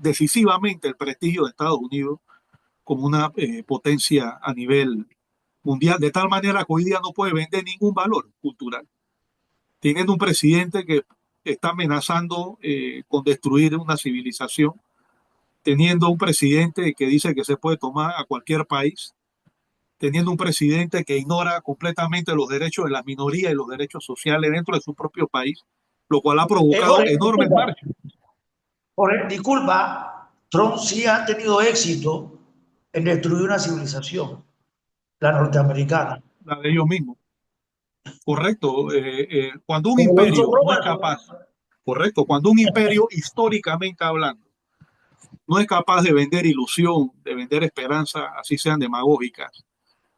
decisivamente el prestigio de Estados Unidos como una potencia a nivel mundial, de tal manera que hoy día no puede vender ningún valor cultural, teniendo un presidente que está amenazando con destruir una civilización, teniendo un presidente que dice que se puede tomar a cualquier país, teniendo un presidente que ignora completamente los derechos de las minorías y los derechos sociales dentro de su propio país, lo cual ha provocado Jorge, enormes disculpa, marchas. Jorge, disculpa, Trump sí ha tenido éxito en destruir una civilización, la norteamericana. La de ellos mismos. Correcto. Cuando un Como lo hizo imperio no es Roma. capaz, correcto, cuando un imperio históricamente hablando no es capaz de vender ilusión, de vender esperanza, así sean demagógicas,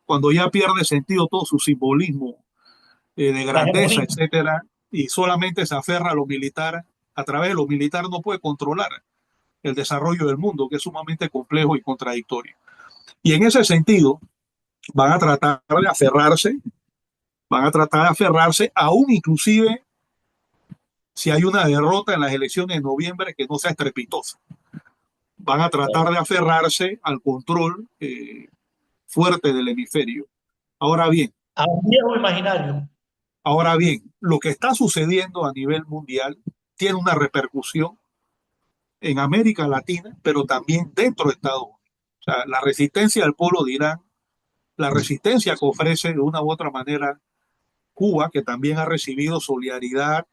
cuando ya pierde sentido todo su simbolismo de La grandeza, hegemonía. etcétera, y solamente se aferra a lo militar, a través de lo militar no puede controlar el desarrollo del mundo, que es sumamente complejo y contradictorio. Y en ese sentido, van a tratar de aferrarse, van a tratar de aferrarse, aún inclusive si hay una derrota en las elecciones de noviembre que no sea estrepitosa. Van a tratar de aferrarse al control fuerte del hemisferio. Ahora bien, A un viejo imaginario. ahora bien, lo que está sucediendo a nivel mundial tiene una repercusión en América Latina, pero también dentro de Estados Unidos. O sea, la resistencia del pueblo de Irán, la resistencia que ofrece de una u otra manera Cuba, que también ha recibido solidaridad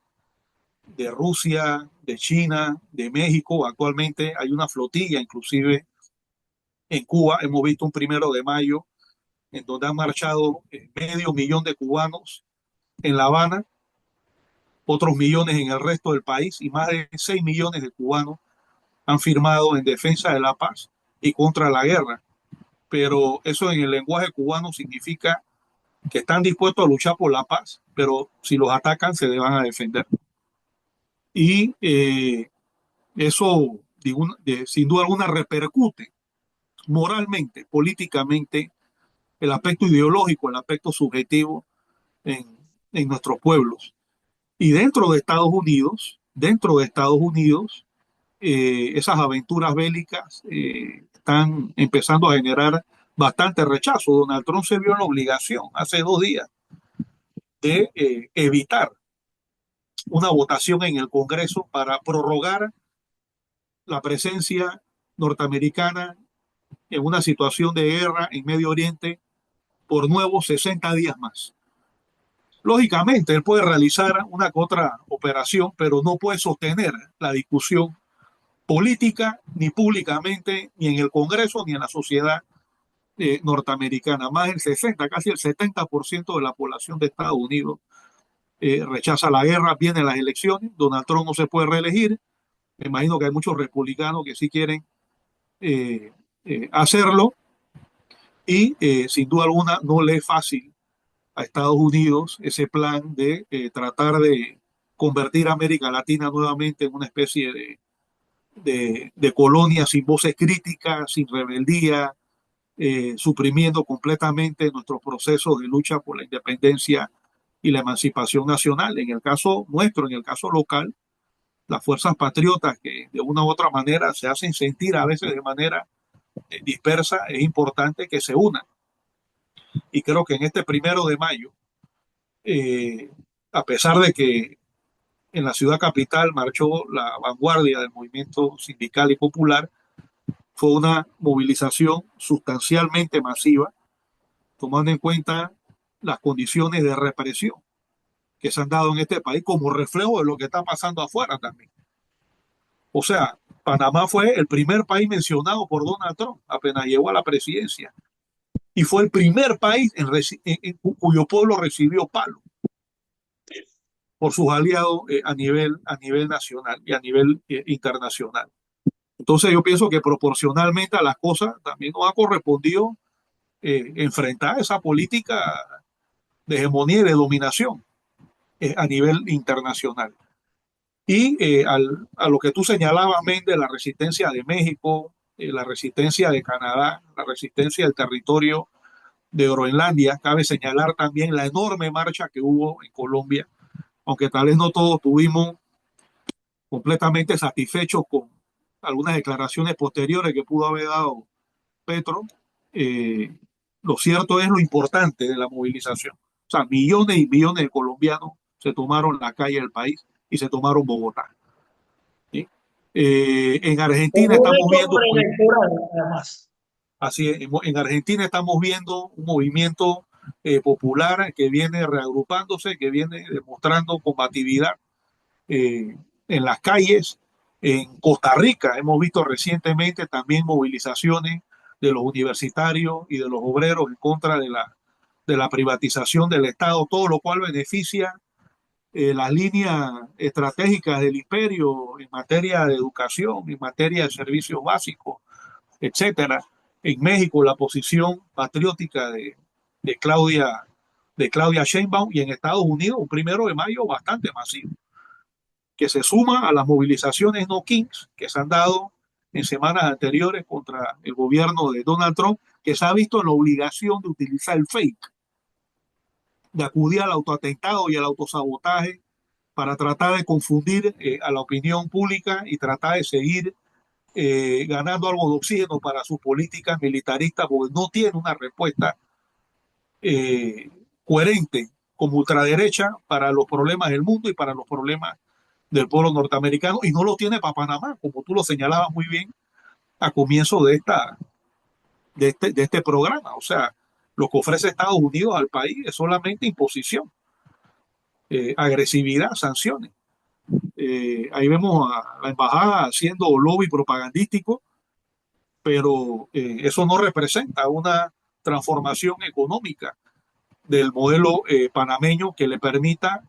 de Rusia, de China, de México. Actualmente hay una flotilla, inclusive en Cuba. Hemos visto un 1 de mayo en donde han marchado medio millón de cubanos en La Habana, otros millones en el resto del país y más de 6 millones de cubanos han firmado en defensa de la paz y contra la guerra. Pero eso en el lenguaje cubano significa que están dispuestos a luchar por la paz, pero si los atacan se van a defender. Y eso, sin duda alguna, repercute moralmente, políticamente, el aspecto ideológico, el aspecto subjetivo en, en nuestros pueblos. Y dentro de Estados Unidos, esas aventuras bélicas están empezando a generar bastante rechazo. Donald Trump se vio en la obligación hace 2 días de evitar una votación en el Congreso para prorrogar la presencia norteamericana en una situación de guerra en Medio Oriente por nuevos 60 días más. Lógicamente, él puede realizar una que otra operación, pero no puede sostener la discusión política ni públicamente, ni en el Congreso, ni en la sociedad norteamericana. Más del 60, casi el 70% de la población de Estados Unidos rechaza la guerra, vienen las elecciones, Donald Trump no se puede reelegir, me imagino que hay muchos republicanos que sí quieren eh, hacerlo y sin duda alguna no le es fácil a Estados Unidos ese plan de tratar de convertir a América Latina nuevamente en una especie de colonia sin voces críticas, sin rebeldía, suprimiendo completamente nuestros procesos de lucha por la independencia y la emancipación nacional. En el caso nuestro, en el caso local, las fuerzas patriotas que de una u otra manera se hacen sentir a veces de manera dispersa, es importante que se unan. Y creo que en este 1 de mayo, eh, a pesar de que en la ciudad capital marchó la vanguardia del movimiento sindical y popular, fue una movilización sustancialmente masiva, tomando en cuenta las condiciones de represión que se han dado en este país como reflejo de lo que está pasando afuera también. O sea, Panamá fue el primer país mencionado por Donald Trump apenas llegó a la presidencia. y fue el primer país cuyo pueblo recibió palo por sus aliados a nivel nacional y a nivel internacional. Entonces yo pienso que proporcionalmente a las cosas también nos ha correspondido enfrentar esa política de hegemonía y de dominación a nivel internacional. Y a lo que tú señalabas, Méndez, la resistencia de México, la resistencia de Canadá, la resistencia del territorio de Groenlandia, cabe señalar también la enorme marcha que hubo en Colombia, aunque tal vez no todos tuvimos completamente satisfechos con algunas declaraciones posteriores que pudo haber dado Petro. eh, lo cierto es lo importante de la movilización. O sea, millones y millones de colombianos se tomaron la calle del país y se tomaron Bogotá. ¿Sí? En Con Argentina un estamos hecho viendo, preelectoral, además. así es, en Argentina estamos viendo un movimiento popular que viene reagrupándose, que viene demostrando combatividad eh, en las calles. En Costa Rica hemos visto recientemente también movilizaciones de los universitarios y de los obreros en contra de la privatización del Estado, todo lo cual beneficia las líneas estratégicas del imperio en materia de educación, en materia de servicios básicos, etcétera. En México la posición patriótica de Claudia, de Claudia Sheinbaum, y en Estados Unidos un 1 de mayo bastante masivo, que se suma a las movilizaciones no kings que se han dado en semanas anteriores contra el gobierno de Donald Trump, que se ha visto en la obligación de utilizar el fake, de acudir al autoatentado y al autosabotaje para tratar de confundir a la opinión pública y tratar de seguir ganando algo de oxígeno para sus políticas militaristas, porque no tiene una respuesta eh, coherente como ultraderecha para los problemas del mundo y para los problemas del pueblo norteamericano, y no lo tiene para Panamá, como tú lo señalabas muy bien a comienzo de este programa. O sea, lo que ofrece Estados Unidos al país es solamente imposición, agresividad, sanciones. Ahí vemos a la embajada haciendo lobby propagandístico, pero eso no representa una transformación económica del modelo panameño que le permita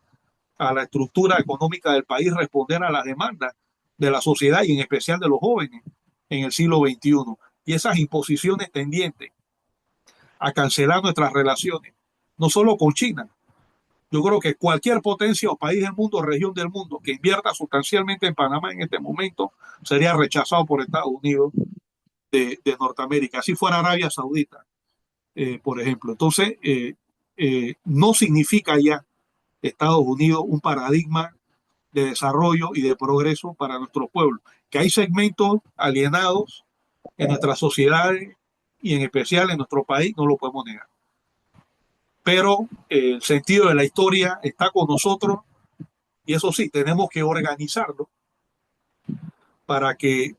a la estructura económica del país responder a las demandas de la sociedad y en especial de los jóvenes en el siglo XXI. Y esas imposiciones tendientes a cancelar nuestras relaciones, no solo con China. Yo creo que cualquier potencia o país del mundo, región del mundo, que invierta sustancialmente en Panamá en este momento, sería rechazado por Estados Unidos de Norteamérica. Así fuera Arabia Saudita, por ejemplo. Entonces, no significa ya Estados Unidos un paradigma de desarrollo y de progreso para nuestros pueblos. Que hay segmentos alienados en nuestras sociedades y en especial en nuestro país, no lo podemos negar. Pero el sentido de la historia está con nosotros y eso sí, tenemos que organizarlo para que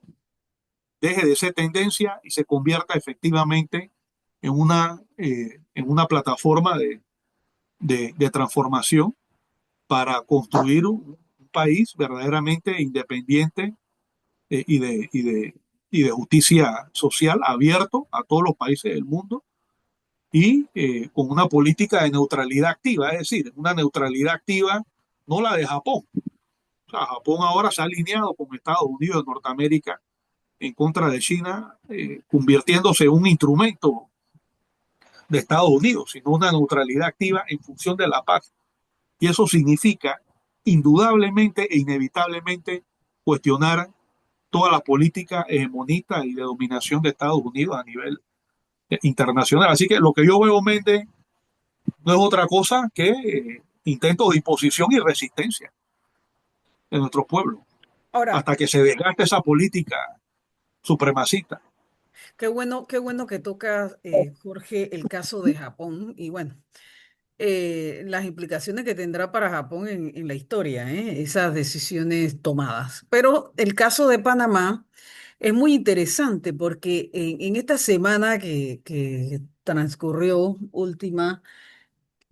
deje de ser tendencia y se convierta efectivamente en una plataforma de transformación para construir un país verdaderamente independiente y, y de justicia social abierto a todos los países del mundo y con una política de neutralidad activa, es decir, una neutralidad activa, no la de Japón. O sea, Japón ahora se ha alineado con Estados Unidos de Norteamérica en contra de China, convirtiéndose en un instrumento de Estados Unidos, sino una neutralidad activa en función de la paz. Y eso significa indudablemente e inevitablemente cuestionar toda la política hegemonista y de dominación de Estados Unidos a nivel internacional. Así que lo que yo veo, Méndez, no es otra cosa que intentos de imposición y resistencia de nuestro pueblo, Ahora, hasta que se desgaste esa política supremacista. qué bueno que tocas, Jorge, el caso de Japón y bueno, las implicaciones que tendrá para Japón en la historia, esas decisiones tomadas. Pero el caso de Panamá es muy interesante porque en esta semana que transcurrió última,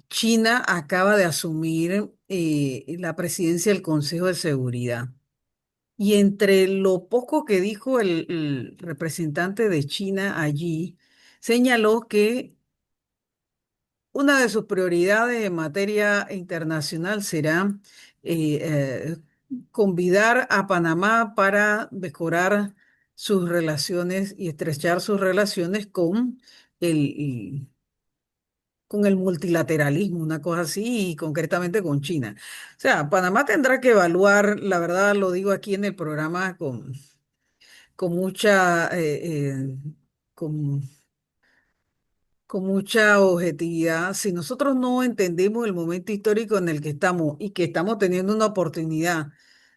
China acaba de asumir la presidencia del Consejo de Seguridad. Y entre lo poco que dijo el representante de China allí, señaló que una de sus prioridades en materia internacional será eh, eh, convidar a Panamá para mejorar sus relaciones y estrechar sus relaciones el, con el multilateralismo, una cosa así, y concretamente con China. O sea, Panamá tendrá que evaluar, la verdad lo digo aquí en el programa con mucha, con con mucha objetividad. Si nosotros no entendemos el momento histórico en el que estamos y que estamos teniendo una oportunidad,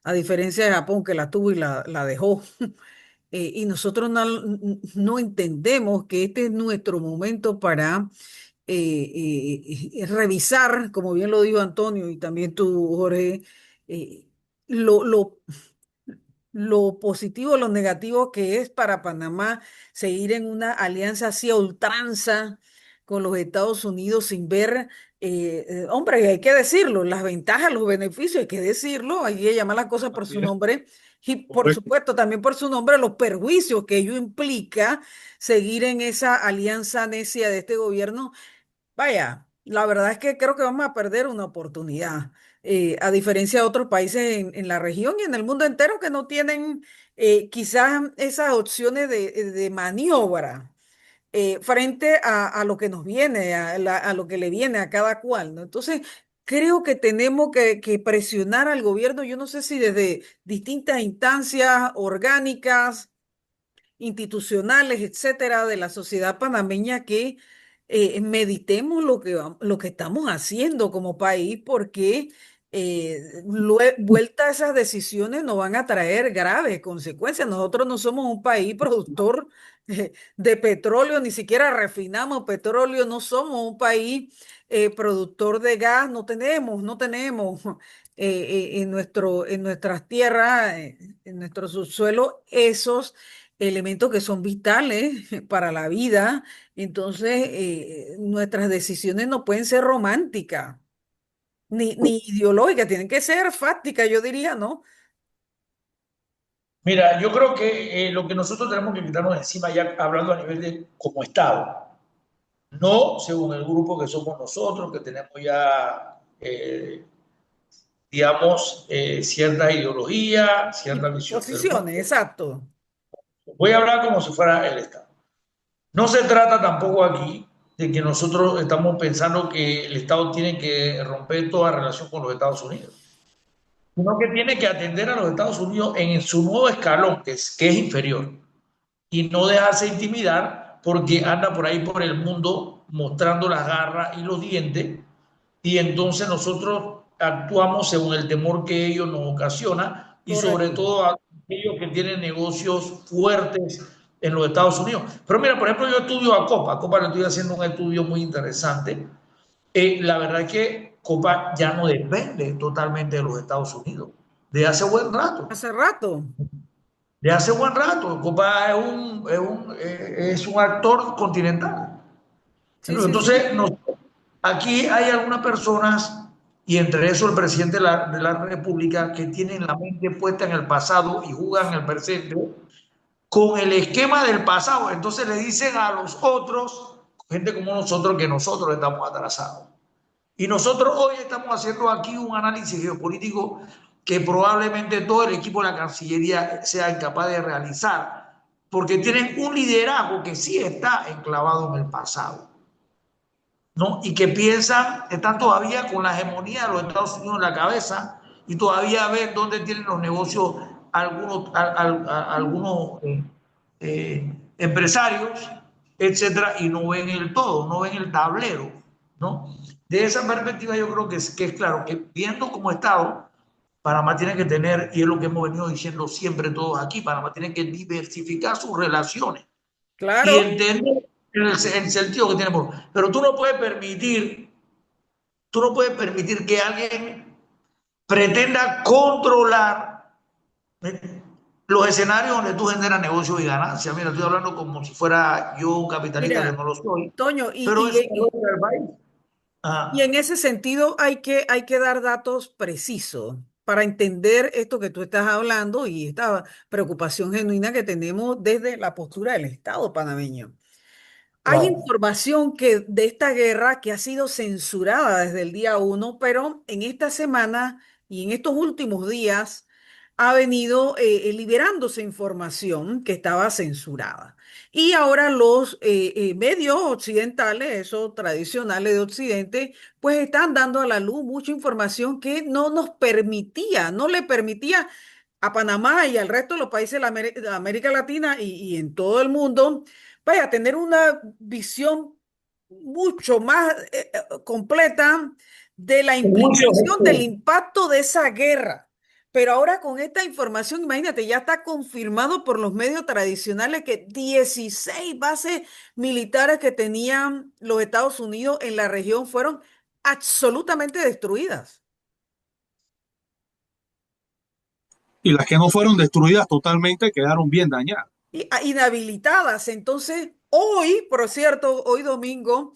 a diferencia de Japón que la tuvo y la dejó, y nosotros no entendemos que este es nuestro momento para revisar, como bien lo dijo Antonio y también tú, Jorge, eh, lo, lo, lo positivo, lo negativo que es para Panamá seguir en una alianza así a ultranza con los Estados Unidos sin ver, hombre, hay que decirlo, las ventajas, los beneficios, hay que decirlo, hay que llamar las cosas por Así su es, nombre y por correcto. supuesto también por su nombre los perjuicios que ello implica seguir en esa alianza necia de este gobierno. Vaya, la verdad es que creo que vamos a perder una oportunidad, a diferencia de otros países en la región y en el mundo entero que no tienen quizás esas opciones de maniobra frente a lo que nos viene, a lo que le viene a cada cual, ¿no? Entonces, creo que tenemos que presionar al gobierno, yo no sé si desde distintas instancias orgánicas institucionales, etcétera, de la sociedad panameña que meditemos lo que estamos haciendo como país, porque vuelta a esas decisiones nos van a traer graves consecuencias. Nosotros no somos un país productor de petróleo, ni siquiera refinamos petróleo, no somos un país productor de gas, no tenemos en nuestras tierras, en nuestro subsuelo, esos elementos que son vitales para la vida. Entonces, nuestras decisiones no pueden ser románticas, ni ideológicas, tienen que ser fácticas, yo diría, ¿no? Mira, yo creo que lo que nosotros tenemos que quitarnos de encima ya hablando a nivel de como Estado, no según el grupo que somos nosotros, que tenemos ya, digamos, cierta ideología, Y cierta visión del posiciones, mundo. exacto. Voy a hablar como si fuera el Estado. No se trata tampoco aquí de que nosotros estamos pensando que el Estado tiene que romper toda relación con los Estados Unidos, sino que tiene que atender a los Estados Unidos en su nuevo escalón, que es inferior, y no dejarse intimidar porque anda por ahí por el mundo mostrando las garras y los dientes, y entonces nosotros actuamos según el temor que ellos nos ocasiona y sobre Correcto. todo a aquellos que tienen negocios fuertes en los Estados Unidos. Pero mira, por ejemplo, yo estudio a Copa le estoy haciendo un estudio muy interesante. La verdad es que Copa ya no depende totalmente de los Estados Unidos, de hace buen rato. Hace rato. De hace buen rato. Copa es un actor continental. Sí, sí, sí. Entonces, aquí hay algunas personas, y entre eso el presidente de la República, que tienen la mente puesta en el pasado y juegan en el presente con el esquema del pasado. Entonces le dicen a los otros, gente como nosotros, que nosotros estamos atrasados. Y nosotros hoy estamos haciendo aquí un análisis geopolítico que probablemente todo el equipo de la Cancillería sea incapaz de realizar, porque tienen un liderazgo que sí está enclavado en el pasado, ¿no? Y que piensan, están todavía con la hegemonía de los Estados Unidos en la cabeza y todavía ven dónde tienen los negocios empresarios, etcétera, y no ven el todo, no ven el tablero, ¿no? De esa perspectiva yo creo que es claro que viendo como Estado, Panamá tiene que tener, y es lo que hemos venido diciendo siempre todos aquí, Panamá tiene que diversificar sus relaciones y Claro. entender el sentido que tenemos. Pero tú no puedes permitir que alguien pretenda controlar los escenarios donde tú generas negocios y ganancias. Mira, estoy hablando como si fuera yo un capitalista que Mira, no lo soy, Toño, pero eso es lógica del país. y en Ah, ese sentido hay que dar datos precisos para entender esto que tú estás hablando y esta preocupación genuina que tenemos desde la postura del Estado panameño. Hay Claro. información que de esta guerra que ha sido censurada desde el día uno, pero en esta semana y en estos últimos días ha venido liberándose información que estaba censurada. Y ahora los medios occidentales, esos tradicionales de Occidente, pues están dando a la luz mucha información que no nos permitía, no le permitía a Panamá y al resto de los países de de América Latina y en todo el mundo, vaya, tener una visión mucho más completa de la Mucho implicación del esto. impacto de esa guerra. Pero ahora con esta información, imagínate, ya está confirmado por los medios tradicionales que 16 bases militares que tenían los Estados Unidos en la región fueron absolutamente destruidas. Y las que no fueron destruidas totalmente quedaron bien dañadas. Y, inhabilitadas. Entonces, hoy, por cierto, hoy domingo,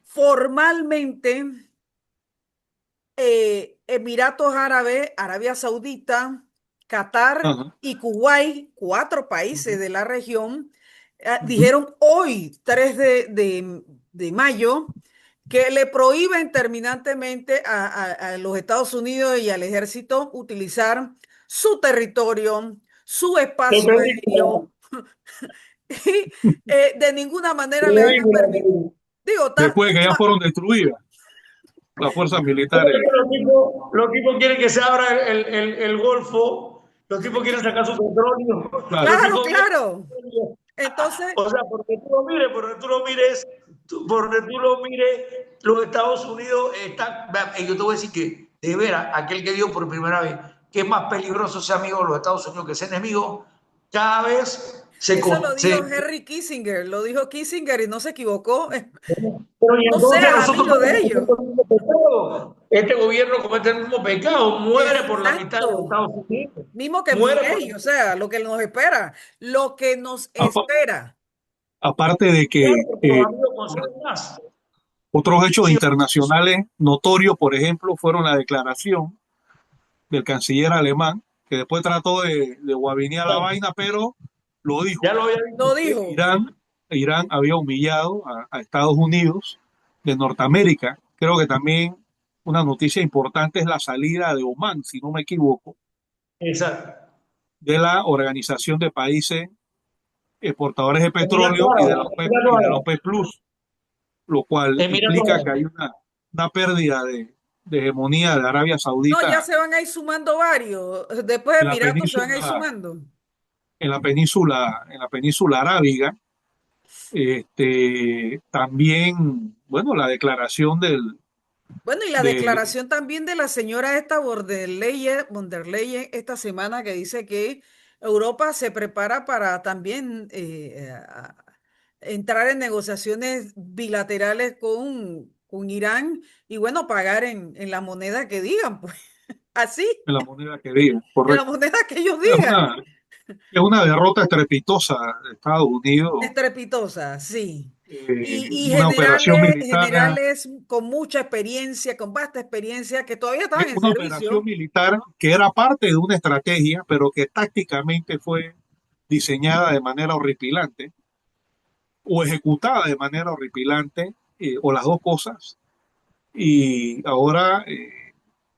formalmente, Emiratos Árabes, Arabia Saudita, Qatar Ajá. y Kuwait, cuatro países Ujú, de la región, ujú. dijeron hoy, 3 de mayo, que le prohíben terminantemente a los Estados Unidos y al ejército utilizar su territorio, su Qué espacio película, aéreo, y de ninguna qué manera le van a película, qué permitir. película. Digo, Después de que ya fueron destruidas las fuerzas militares. Los tipos quieren que se abra el Golfo, los tipos quieren sacar su petróleo, Claro. los claro, tipos quieren... claro. Entonces, O sea, porque tú lo mires, porque tú lo mires, porque tú lo mires, los Estados Unidos están... Yo te voy a decir que, de veras, aquel que dio por primera vez que es más peligroso ser amigo de los Estados Unidos que ser enemigo, cada vez se... eso lo dijo se Henry Kissinger, lo dijo Kissinger y no se equivocó. pero y No entonces seas nosotros amigo de estamos ellos. cometiendo el mismo pecado. Este gobierno comete el mismo pecado, muere por la mitad de los Exacto. Estados Unidos, Mismo que mi muere por ley, o sea, lo que nos espera, lo que nos Apa- espera. Aparte de claro, que porque los amigos consumen más. otros hechos Sí, internacionales notorios, por ejemplo, fueron la declaración del canciller alemán, que después trató de guabinear la vaina, pero lo dijo, ya lo había Lo dicho. que dijo. Irán había humillado a Estados Unidos de Norteamérica. Creo que también una noticia importante es la salida de Omán, si no me equivoco, Exacto. de la Organización de Países Exportadores de Petróleo y de Emiratos la Árabes, OPEP, Emiratos y de la Árabes, OPEP Plus, lo cual Emiratos implica que Árabes. hay una pérdida de hegemonía de Arabia No, ya Saudita se van a ir sumando varios. Después de en la Emiratos se van a ir península, sumando. en la península arábiga. También, bueno, la declaración Bueno, y la de declaración también de la señora esta von der Leyen esta semana que dice que Europa se prepara para también entrar en negociaciones bilaterales con Irán y bueno, pagar en la moneda que digan, pues así, la moneda que diga, en la correcto. moneda que ellos Es digan. es una derrota estrepitosa de Estados Unidos, Estrepitosa, sí. Y una operación militar, generales con mucha experiencia, con vasta experiencia, que todavía estaban en una operación servicio. militar que era parte de una estrategia, pero que tácticamente fue diseñada de manera horripilante o ejecutada de manera horripilante, o las dos cosas, y ahora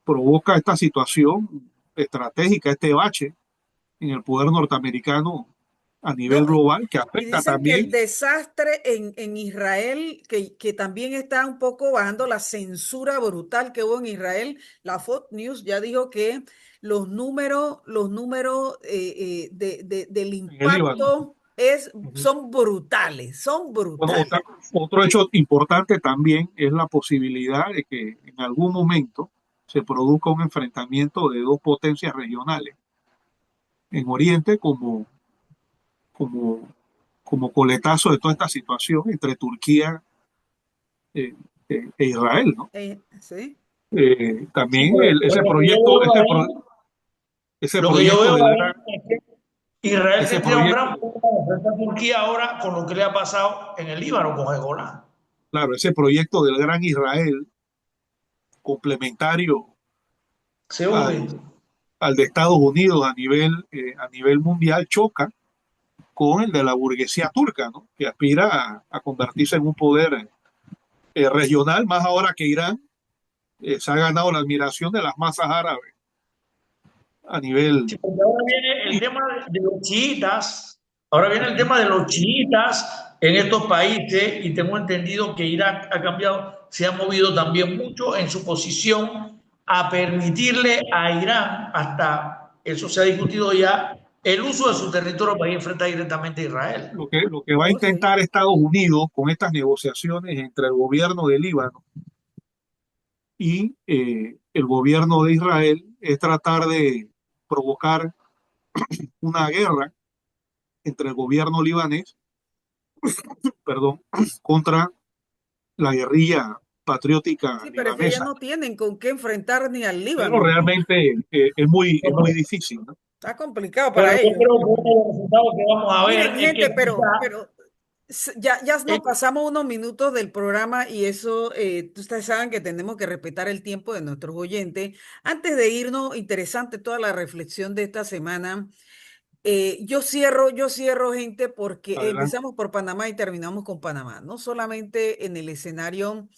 provoca esta situación estratégica, este bache en el poder norteamericano a nivel No, global que y afecta dicen que el también desastre en Israel, que también está un poco bajando la censura brutal que hubo en Israel, la Fox News ya dijo que los números del en el Líbano. impacto son Bueno, brutales. otro hecho importante también es la posibilidad de que en algún momento se produzca un enfrentamiento de dos potencias regionales en Oriente como, como coletazo de toda esta situación entre Turquía eh, e Israel, ¿no? ¿Sí? Sí, También pero lo que yo veo ahí, ese lo que yo proyecto veo del ahí gran, es que Israel ese tendría un proyecto, gran problema de enfrentar a Turquía ahora con lo que le ha pasado en el Líbano con Hezbollah. claro, ese proyecto del gran Israel complementario Se hunde. al, al de Estados Unidos a nivel mundial choca con el de la burguesía turca, ¿no? Que aspira a convertirse en un poder regional, más ahora que Irán se ha ganado la admiración de las masas árabes a nivel... Sí, porque ahora viene el tema de los chiitas, ahora viene el tema de los chiitas en estos países y tengo entendido que Irak ha cambiado, se ha movido también mucho en su posición a permitirle a Irán, hasta eso se ha discutido ya, el uso de su territorio para enfrentar directamente a Israel. Lo que va a Oh, sí. intentar Estados Unidos con estas negociaciones entre el gobierno de Líbano y el gobierno de Israel es tratar de provocar una guerra entre el gobierno libanés, perdón, contra la guerrilla patriótica Sí, pero es que ya libanesa. no tienen con qué enfrentar ni al Pero Líbano, ¿no? realmente es muy difícil, ¿no? Está complicado Pero para yo ellos. creo que uno de los resultados que vamos a Miren, ver es gente, que quizá pero ya nos eh, pasamos unos minutos del programa y eso, ustedes saben que tenemos que respetar el tiempo de nuestros oyentes. Antes de irnos, interesante toda la reflexión de esta semana. Yo cierro, gente, porque Adelante. empezamos por Panamá y terminamos con Panamá. No solamente en el escenario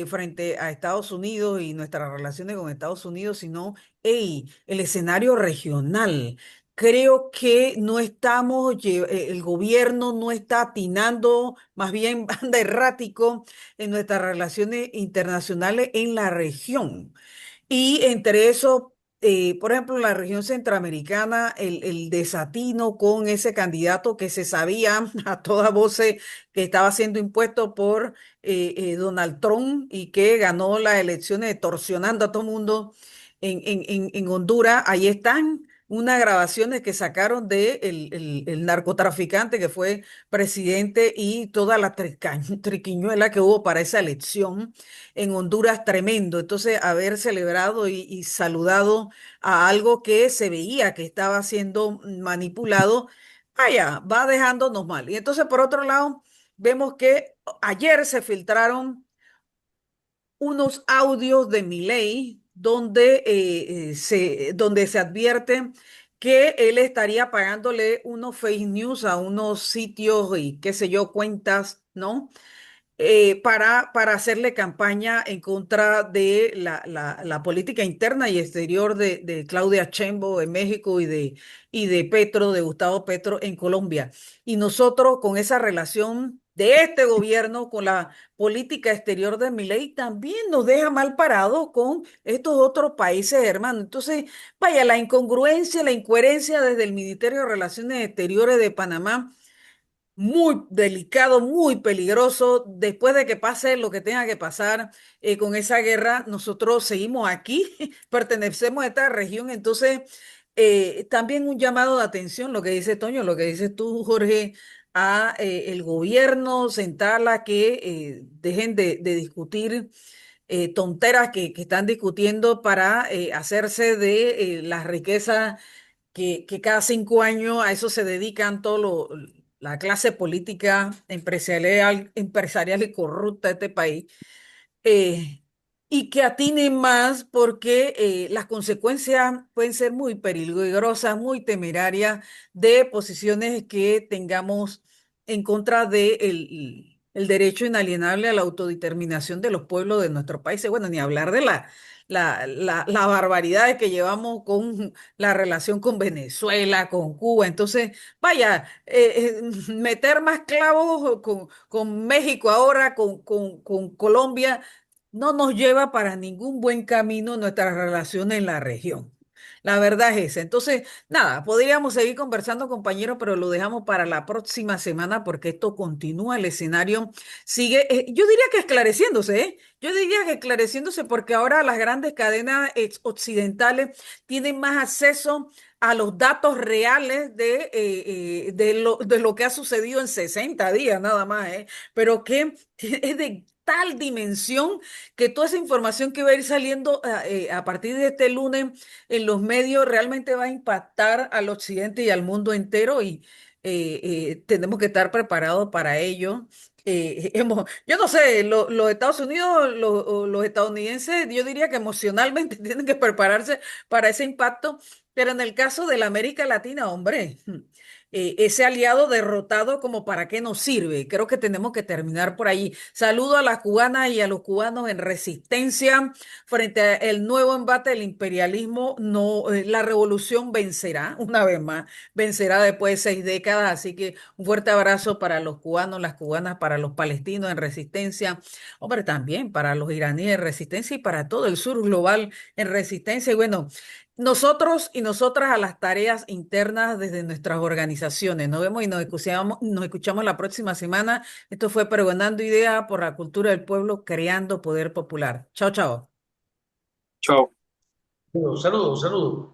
frente a Estados Unidos y nuestras relaciones con Estados Unidos, sino el escenario regional. Creo que no estamos, el gobierno no está atinando, más bien anda errático en nuestras relaciones internacionales en la región. Y entre eso, por ejemplo, en la región centroamericana, el desatino con ese candidato que se sabía a toda voz que estaba siendo impuesto por Donald Trump y que ganó las elecciones torsionando a todo el mundo en Honduras. Ahí están unas grabaciones que sacaron de el narcotraficante que fue presidente y toda la triquiñuela que hubo para esa elección en Honduras tremendo. Entonces, haber celebrado y saludado a algo que se veía que estaba siendo manipulado, vaya, va dejándonos mal. Y entonces, por otro lado, vemos que ayer se filtraron unos audios de Milei donde se advierte que él estaría pagándole unos fake news a unos sitios y qué sé yo, cuentas, ¿no? Para hacerle campaña en contra de la política interna y exterior de Claudia Sheinbaum en México y de Petro, de Gustavo Petro en Colombia. Y nosotros con esa relación de este gobierno con la política exterior de Milei también nos deja mal parados con estos otros países hermanos. Entonces, vaya, la incongruencia, la incoherencia desde el Ministerio de Relaciones Exteriores de Panamá muy delicado, muy peligroso. Después de que pase lo que tenga que pasar con esa guerra, nosotros seguimos aquí, pertenecemos a esta región. Entonces, también un llamado de atención, lo que dice Toño, lo que dices tú, Jorge, a el gobierno, sentarla, que dejen de discutir tonteras que están discutiendo para hacerse de las riquezas que cada 5 años a eso se dedican la clase política empresarial y corrupta de este país, eh, y que atinen más porque las consecuencias pueden ser muy peligrosas, muy temerarias de posiciones que tengamos en contra de el derecho inalienable a la autodeterminación de los pueblos de nuestros países. Bueno, ni hablar de la barbaridad que llevamos con la relación con Venezuela, con Cuba. Entonces, vaya, meter más clavos con México ahora, con Colombia no nos lleva para ningún buen camino nuestras relaciones en la región. La verdad es esa. Entonces, nada, podríamos seguir conversando, compañeros, pero lo dejamos para la próxima semana porque esto continúa, el escenario sigue, yo diría que esclareciéndose, ¿eh? Yo diría que esclareciéndose porque ahora las grandes cadenas occidentales tienen más acceso a los datos reales de lo que ha sucedido en 60 días nada más, ¿eh? Pero que es de tal dimensión que toda esa información que va a ir saliendo a partir de este lunes en los medios realmente va a impactar al occidente y al mundo entero y tenemos que estar preparados para ello. Yo no sé, los Estados Unidos, o los estadounidenses, yo diría que emocionalmente tienen que prepararse para ese impacto, pero en el caso de la América Latina, hombre, ese aliado derrotado, como para qué nos sirve. Creo que tenemos que terminar por ahí. Saludo a las cubanas y a los cubanos en resistencia frente al nuevo embate del imperialismo. No, la revolución vencerá una vez más, vencerá después de 6 décadas. Así que un fuerte abrazo para los cubanos, las cubanas, para los palestinos en resistencia, hombre, también para los iraníes en resistencia y para todo el sur global en resistencia. Y bueno, nosotros y nosotras a las tareas internas desde nuestras organizaciones. Nos vemos y nos escuchamos la próxima semana. Esto fue Pregonando Idea por la Cultura del Pueblo, creando poder popular. Chao, chao. Chao. Saludos, saludos, saludos.